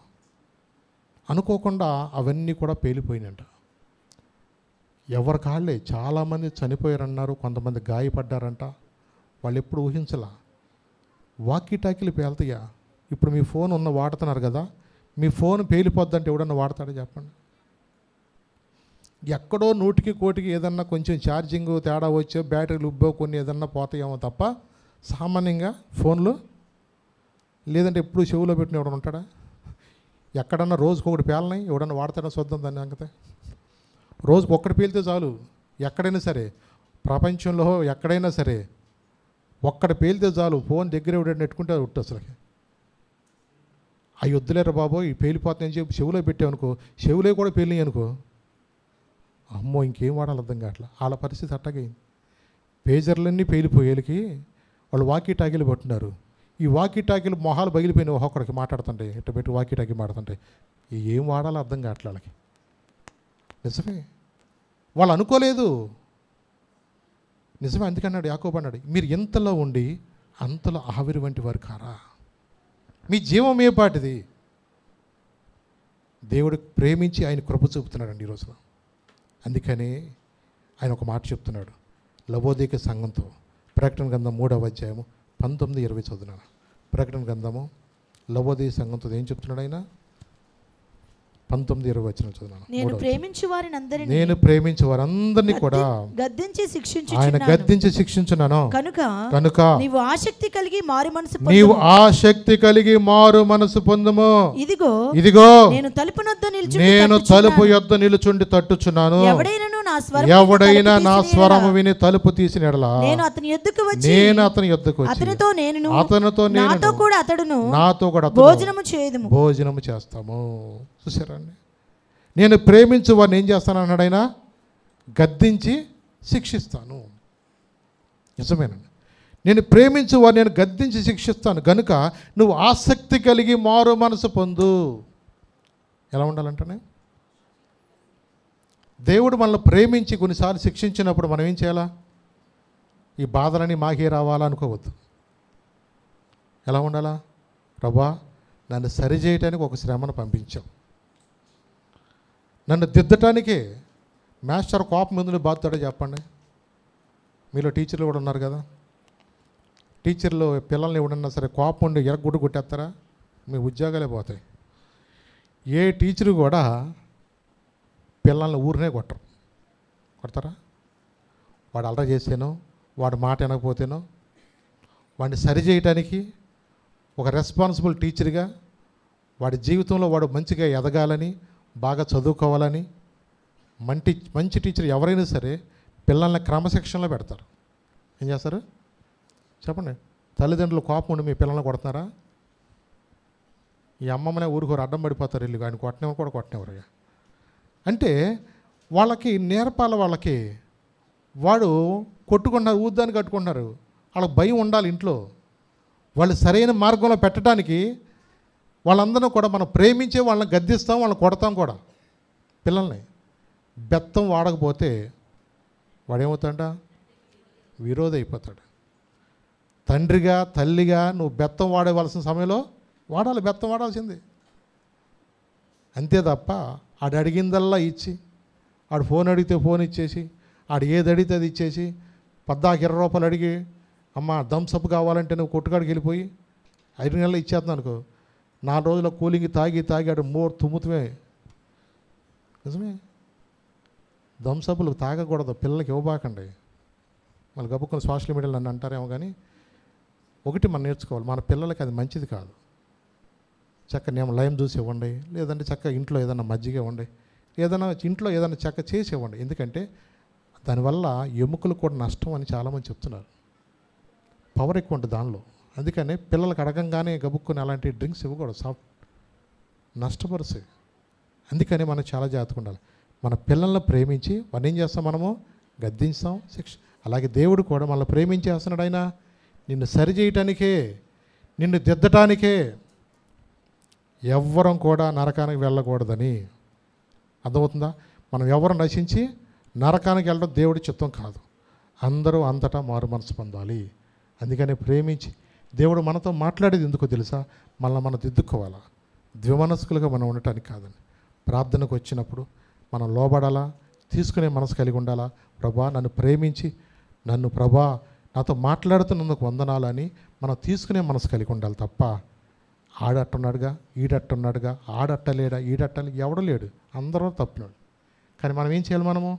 Speaker 1: అనుకోకుండా అవన్నీ కూడా పేలిపోయినాయంట. ఎవరి కాళ్ళే చాలామంది చనిపోయారన్నారు, కొంతమంది గాయపడ్డారంట. వాళ్ళు ఎప్పుడు ఊహించలా. వాకీ టాకీలు పేలుతాయా? ఇప్పుడు మీ ఫోన్ వాడుతున్నారు కదా, మీ ఫోన్ పేలిపోద్దంటే ఎవడన్నా వాడతాడో చెప్పండి? ఎక్కడో 100కి 100కి ఏదన్నా కొంచెం ఛార్జింగ్ తేడా వచ్చో, బ్యాటరీలు ఉబ్బో కొన్ని ఏదన్నా పోతాయేమో తప్ప సామాన్యంగా ఫోన్లు లేదంటే ఎప్పుడు చెవులో పెట్టిన ఎవడన్నా ఉంటాడా? ఎక్కడన్నా రోజుకు ఒకటి పేలనాయి, ఎవడన్నా వాడతాడో చూద్దాం దాన్ని. అంకతే రోజుకు ఒక్కటి పేలితే చాలు. ఎక్కడైనా సరే, ప్రపంచంలో ఎక్కడైనా సరే ఒక్కటి పేలితే చాలు. ఫోన్ దగ్గర ఎవడన్నా నెట్టుకుంటే అది ఉట్టు. అసలుకి అవి వద్దులేరు బాబో, ఈ పేలిపోతాయని చెప్పి చెవులో పెట్టామనుకో, చెవులే కూడా పేలినాయి అనుకో, అమ్మో ఇంకేం వాడాలి అర్థం కావట్లా. వాళ్ళ పరిస్థితి అట్టగైంది. పేజర్లన్నీ పేలిపోయేలకి వాళ్ళు వాకీ టాకీలు పట్టున్నారు. ఈ వాకీ టాకీలు మొహాలు పగిలిపోయిన ఒక్కొక్కడికి మాట్లాడుతుంటాయి, ఇట్ట పెట్టి వాకీ టాకీ మాట్లాడుతుంటాయి. ఏం వాడాలో అర్థం కావట్లే వాళ్ళకి. నిజమే, వాళ్ళు అనుకోలేదు. నిజమే. అందుకన్నాడు యాకోబు అన్నాడు, మీరు ఎంతలో ఉండి అంతలో ఆవిరి వంటి వారు కారా? మీ జీవం ఏ పాటిది? దేవుడు ప్రేమించి ఆయన కృప చూపుతున్నాడండి ఈరోజున. అందుకని ఆయన ఒక మాట చెప్తున్నాడు లవోదిక సంఘంతో. ప్రకటన గ్రంథం 3వ అధ్యాయము 19-20 చదువున్నాను. ప్రకటన గ్రంథము లవోదిక సంఘంతో ఏం చెప్తున్నాడు ఆయన? 19-20 వచనం చదువున్నాను.
Speaker 2: నేను
Speaker 1: ప్రేమించు వారందరినీ కూడా ఆయన గద్దించి శిక్షించున్నాను. కనుక నీవు ఆసక్తి కలిగి మారు మనసు పొందుము. ఇదిగో నేను తలుపు యొద్ద నిలుచుండి తట్టుచున్నాను. ఎవడైనా నా స్వరము విని తలుపు తీసిన ఎడల నేను అతని యొద్దకు వచ్చి అతనితో నాతో కూడా అతడు భోజనము చేస్తాము. చూసారండి, నేను ప్రేమించు వారిని ఏం చేస్తాను అన్నాడు ఆయన? గద్దించి శిక్షిస్తాను. నిజమేనండి. నేను ప్రేమించు వారిని నేను గద్దించి శిక్షిస్తాను. కనుక నువ్వు ఆసక్తి కలిగి మారు మనసు పొందు. ఎలా ఉండాలంటేనే, దేవుడు మనల్ని ప్రేమించి కొన్నిసార్లు శిక్షించినప్పుడు మనం ఏం చేయాలా? ఈ బాధలని మాకే రావాలా అనుకోవద్దు. ఎలా ఉండాలా? ప్రభా, నన్ను సరిచేయటానికి ఒక శ్రమను పంపించావు, నన్ను దిద్దటానికే. మాస్టర్ కోపం ఎందుకు బాధతాడో చెప్పండి. మీలో టీచర్లు కూడా ఉన్నారు కదా. టీచర్లు పిల్లల్ని ఎవడన్నా సరే కోపం ఉండి ఎరగొడ్డు కొట్టేస్తారా? మీ ఉద్యోగాలే పోతాయి. ఏ టీచరు కూడా పిల్లల్ని ఊరినే కొడతారా? వాడు అల్లరి చేసానో, వాడు మాట వినకపోతేనో, వాడిని సరి చేయటానికి ఒక రెస్పాన్సిబుల్ టీచర్గా వాడి జీవితంలో వాడు మంచిగా ఎదగాలని, బాగా చదువుకోవాలని మంచి టీచర్ ఎవరైనా సరే పిల్లల్ని క్రమశిక్షణలో పెడతారు. ఏం చేస్తారు చెప్పండి? తల్లిదండ్రులు కోపం ఉండి మీ పిల్లల్ని కొడుతున్నారా? ఈ అమ్మమ్మనే ఊరుకోరు, అడ్డం పడిపోతారు. వెళ్ళి ఆయన కొట్టనేవారు కూడా కొట్టనేవారు. అంటే వాళ్ళకి నేర్పాల. వాళ్ళకి వాడు కొట్టుకుంటున్నారు, ఊద్దాన్ని కట్టుకుంటున్నారు. వాళ్ళకి భయం ఉండాలి ఇంట్లో. వాళ్ళు సరైన మార్గంలో పెట్టడానికి వాళ్ళందరూ కూడా మనం ప్రేమించే వాళ్ళని గద్దిస్తాం, వాళ్ళని కొడతాం కూడా. పిల్లల్ని బెత్తం వాడకపోతే వాడేమవుతాడా? విరోధి అయిపోతాడు. తండ్రిగా తల్లిగా నువ్వు బెత్తం వాడవలసిన సమయంలో వాడాలి, బెత్తం వాడాల్సింది. అంతే తప్ప ఆడు అడిగిందల్లా ఇచ్చి, ఆడు ఫోన్ అడిగితే ఫోన్ ఇచ్చేసి, ఆడు ఏది అడిగితే అది ఇచ్చేసి, 20 రూపాయలు అడిగి అమ్మ థమ్సప్ కావాలంటే నువ్వు కొట్టుకాడికి వెళ్ళిపోయి 5 నెలలు ఇచ్చేస్తున్నాను అనుకో, 4 రోజుల కూలింగ్ తాగి ఆడు తుమ్ముతుమే. నిజమే. థమ్సప్లు తాగకూడదు, పిల్లలకి ఇవ్వబాకండి. మళ్ళీ గబుక్కుని సోషల్ మీడియాలో నన్ను అంటారేమో, కానీ ఒకటి మనం నేర్చుకోవాలి, మన పిల్లలకి అది మంచిది కాదు. చక్క లైమ్ జ్యూస్ ఇవ్వండి, లేదంటే చక్క ఇంట్లో ఏదైనా మజ్జిగ ఇవ్వండి, ఏదైనా ఇంట్లో ఏదైనా చక్క చేసి ఇవ్వండి. ఎందుకంటే దానివల్ల ఎముకలు కూడా నష్టం అని చాలామంది చెప్తున్నారు. పవర్ ఎక్కువ ఉంటుంది దానిలో. అందుకని పిల్లలకు అడగంగానే గబుక్కుని అలాంటి డ్రింక్స్ ఇవ్వకూడదు, సాఫ్ట్ నష్టపరుస్తాయి. అందుకని మనం చాలా జాగ్రత్తగా ఉండాలి. మన పిల్లల్ని ప్రేమించి వాడిని ఏం చేస్తాం? మనము గద్దించాం, శిక్ష. అలాగే దేవుడు కూడా మనల్ని ప్రేమించేస్తున్నాడు. ఆయన నిన్ను సరి చేయటానికే, నిన్ను దిద్దటానికే. ఎవ్వరం కూడా నరకానికి వెళ్ళకూడదని. అర్థమవుతుందా? మనం ఎవరు నశించి నరకానికి వెళ్ళడం దేవుడి చిత్తం కాదు. అందరూ అంతటా మారు మనసు పొందాలి. అందుకని ప్రేమించి దేవుడు మనతో మాట్లాడేది ఎందుకో తెలుసా? మనం దిద్దుకోవాలా, ద్విమనస్కులుగా మనం ఉండటానికి కాదని. ప్రార్థనకు వచ్చినప్పుడు మనం లోబడాలా, తీసుకునే మనసు కలిగి ఉండాలా. ప్రభా నన్ను ప్రేమించి నన్ను ప్రభా నాతో మాట్లాడుతున్నందుకు వందనాలు అని మనం తీసుకునే మనసు కలిగి ఉండాలి తప్ప ఆడట్టున్నాడుగా, ఈడట్టున్నాడుగా, ఆడట్టలేడా, ఈడట్టలే, ఎవడు లేడు, అందరూ తప్పున్నాడు. కానీ మనం ఏం చేయాలి? మనము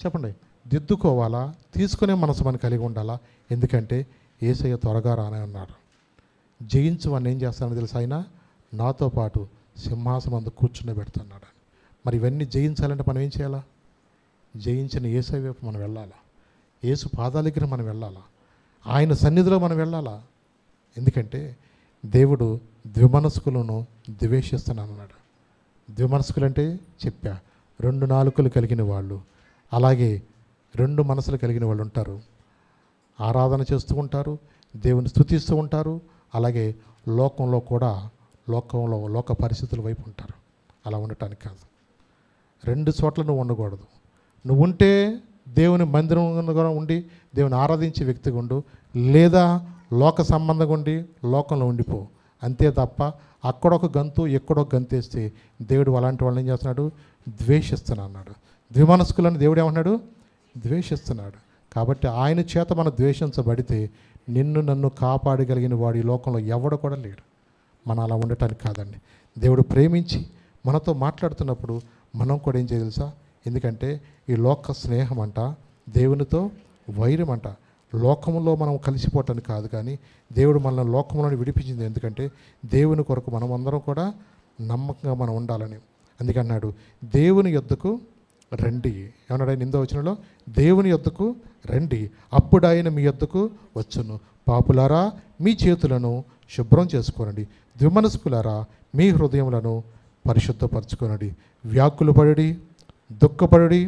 Speaker 1: చెప్పండి, దిద్దుకోవాలా, తీసుకునే మనసు మనం కలిగి ఉండాలా. ఎందుకంటే యేసయ్య త్వరగా రానే ఉన్నాడు. జయించు అని ఏం చేస్తానని తెలుసు? ఆయన నాతో పాటు సింహాసనం అందు కూర్చుని పెడుతున్నాడు. మరి ఇవన్నీ జయించాలంటే మనం ఏం చేయాలా? జయించిన యేసయ్య వైపు మనం వెళ్ళాలా, యేసు పాదాల దగ్గర మనం వెళ్ళాలా, ఆయన సన్నిధిలో మనం వెళ్ళాలా. ఎందుకంటే దేవుడు ద్విమనస్కులను ద్వేషిస్తున్నానన్నాడు. ద్విమనస్కులు అంటే చెప్పా, 2 నాలుకలు కలిగిన వాళ్ళు, అలాగే 2 మనసులు కలిగిన వాళ్ళు ఉంటారు. ఆరాధన చేస్తూ ఉంటారు, దేవుని స్తుతిస్తూ ఉంటారు, అలాగే లోకంలో కూడా లోక పరిస్థితుల వైపు ఉంటారు. అలా ఉండటానికి కాదు. 2 చోట్ల నువ్వు ఉండకూడదు. నువ్వు ఉంటే దేవుని మందిరంగా ఉండి దేవుని ఆరాధించే వ్యక్తిగా ఉండు, లేదా లోక సంబంధంగా ఉండి లోకంలో ఉండిపో. అంతే తప్ప అక్కడొక గంతు ఎక్కడొక గంతేస్తే దేవుడు అలాంటి వాళ్ళని ఏం చేస్తున్నాడు? ద్వేషిస్తున్నాడు. ద్విమనస్కులను దేవుడు ఏమన్నాడు? ద్వేషిస్తున్నాడు. కాబట్టి ఆయన చేత మనం ద్వేషించబడితే నిన్ను నన్ను కాపాడగలిగిన వాడు ఈ లోకంలో ఎవడు కూడా లేడు. మనం అలా ఉండటానికి కాదండి. దేవుడు ప్రేమించి మనతో మాట్లాడుతున్నప్పుడు మనం కూడా ఏం చేయాలి తెలుసా? ఎందుకంటే ఈ లోక స్నేహం అంట, దేవునితో వైరం అంట. లోకంలో మనం కలిసిపోవటానికి కాదు, కానీ దేవుడు మనల్ని లోకంలోని విడిపించింది. ఎందుకంటే దేవుని కొరకు మనం అందరం కూడా నమ్మకంగా మనం ఉండాలని. అందుకన్నాడు దేవుని యొద్దకు రండి. ఏమన్నాడు ఆయన 8వ వచనంలో? దేవుని యొద్దకు రండి, అప్పుడు ఆయన మీ యొద్దకు వచ్చును. పాపులారా మీ చేతులను శుభ్రం చేసుకోనండి, ద్విమనస్కులారా మీ హృదయములను పరిశుద్ధపరచుకొనండి. వ్యాకులు పడి దుఃఖపడి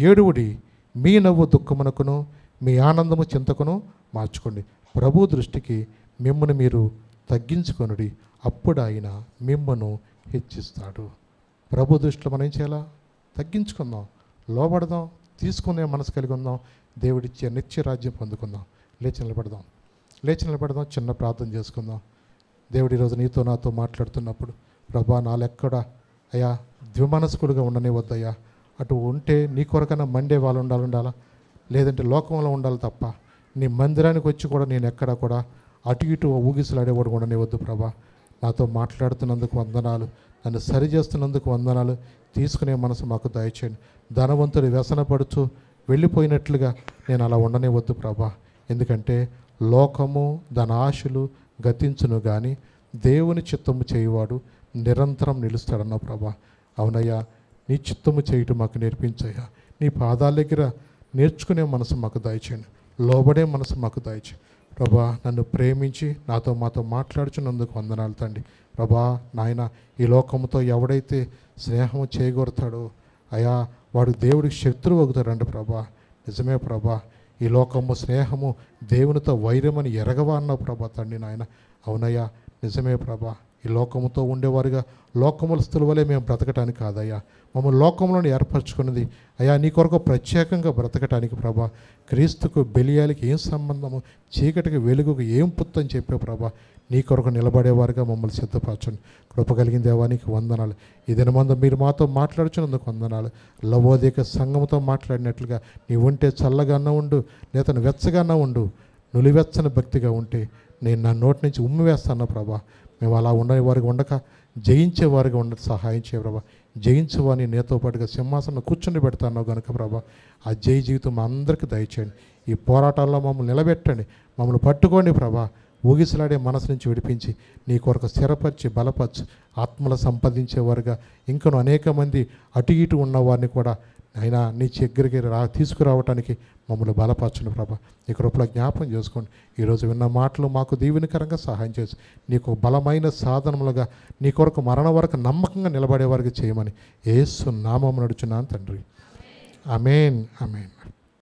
Speaker 1: ఏడువుడి, మీ నవ్వు దుఃఖమునకును మీ ఆనందము చింతకును మార్చుకోండి. ప్రభు దృష్టికి మిమ్మల్ని మీరు తగ్గించుకొనుడి, అప్పుడు ఆయన మిమ్మను హెచ్చిస్తాడు. ప్రభు దృష్టిలో మనం ఏం చేయాలా? తగ్గించుకుందాం, లోబడదాం, తీసుకునే మనసు కలిగి ఉందాం, దేవుడిచ్చే నిత్య రాజ్యం పొందుకుందాం. లేచి నిలబడదాం, చిన్న ప్రార్థన చేసుకుందాం. దేవుడు ఈరోజు నీతో నాతో మాట్లాడుతున్నప్పుడు, ప్రభా నాలెక్కడ అయ్యా ద్విమనస్కులుగా ఉండనే వద్దయ్యా. అటు ఉంటే నీ కొరకన్నా మండే వాళ్ళు ఉండాలా, లేదంటే లోకంలో ఉండాలి తప్ప నీ మందిరానికి వచ్చి కూడా నేను ఎక్కడ కూడా అటు ఇటు ఊగిసలాడేవాడు ఉండనే వద్దు. ప్రభా నాతో మాట్లాడుతున్నందుకు వందనాలు, నన్ను సరి చేస్తున్నందుకు వందనాలు. తీసుకునే మనసు మాకు దయచేయండి. ధనవంతుడు వ్యసనపడుచు వెళ్ళిపోయినట్లుగా నేను అలా ఉండనే వద్దు ప్రభా. ఎందుకంటే లోకము దాని ఆశలు గతించును, కానీ దేవుని చిత్తము చేయువాడు నిరంతరం నిలుస్తాడన్న ప్రభా. అవునయ్యా, నీ చిత్తము చేయటం మాకు నేర్పించయ్యా. నీ పాదాల దగ్గర నేర్చుకునే మనసు మాకు దయచేయండి, లోబడే మనసు మాకు దయచేయండి ప్రభా. నన్ను ప్రేమించి మాతో మాట్లాడుచున్నందుకు వందనాలు తండ్రి. ప్రభా నాయన, ఈ లోకంతో ఎవడైతే స్నేహం చేయగోరుతాడో అయ్యా, వాడు దేవుడికి శత్రువు అవుతాడంట ప్రభా. నిజమే ప్రభా, ఈ లోకము స్నేహము దేవునితో వైరమని ఎరగవా అన్నావు ప్రభా తండ్రి నాయన. అవునయ్యా, నిజమే ప్రభా. ఈ లోకముతో ఉండేవారుగా లోకములస్తుల వలె మేము బ్రతకటానికి కాదయ్యా, మమ్మల్ని లోకంలోని ఏర్పరచుకున్నది అయ్యా నీ కొరకు ప్రత్యేకంగా బ్రతకటానికి ప్రభా. క్రీస్తుకు బెలియాలకి ఏం సంబంధము, చీకటికి వెలుగుకు ఏం పుత్తు అని చెప్పే ప్రభా. నీ కొరకు నిలబడేవారుగా మమ్మల్ని సిద్ధపరచండి. కృప కలిగిన దేవానికి వందనాలు. ఈ దినమందు మీరు మాతో మాట్లాడుచున్నందుకు వందనాలు. లవోదిక సంఘముతో మాట్లాడినట్లుగా నీ ఉంటే చల్లగానే ఉండు, లేదా వెచ్చగానే ఉండు. నులివెచ్చని భక్తిగా ఉంటే నేను నా నోటి నుంచి ఉమ్మి వేస్తాను ప్రభా. మేము అలా ఉండని వారికి ఉండక జయించేవారిగా ఉండదు సహాయం చేయ ప్రభా. జయించేవారిని నీతో పాటుగా సింహాసనం కూర్చొని పెడతాను కనుక ప్రభా, ఆ జయ జీవితం మా అందరికీ దయచేయండి. ఈ పోరాటాల్లో మమ్మల్ని నిలబెట్టండి, మమ్మల్ని పట్టుకోండి ప్రభా. ఊగిసలాడే మనసు నుంచి విడిపించి నీ కొరకు స్థిరపరిచి బలపరిచి ఆత్మలు సంపాదించేవారుగా ఇంకను అనేక మంది అటు ఇటు ఉన్నవారిని కూడా అయినా నీ దగ్గరికి తీసుకురావటానికి మమ్మల్ని బలపరచండి ప్రభా. నీ కృపలో జ్ఞాపం చేసుకోండి. ఈరోజు విన్న మాటలు మాకు దీవెనకరంగా సహాయం చేసి నీకు బలమైన సాధనములుగా నీ కొరకు మరణ వరకు నమ్మకంగా నిలబడే వారికి చేయమని యేసు నామమున నడుచున్నాను తండ్రి. ఆమేన్, ఆమేన్.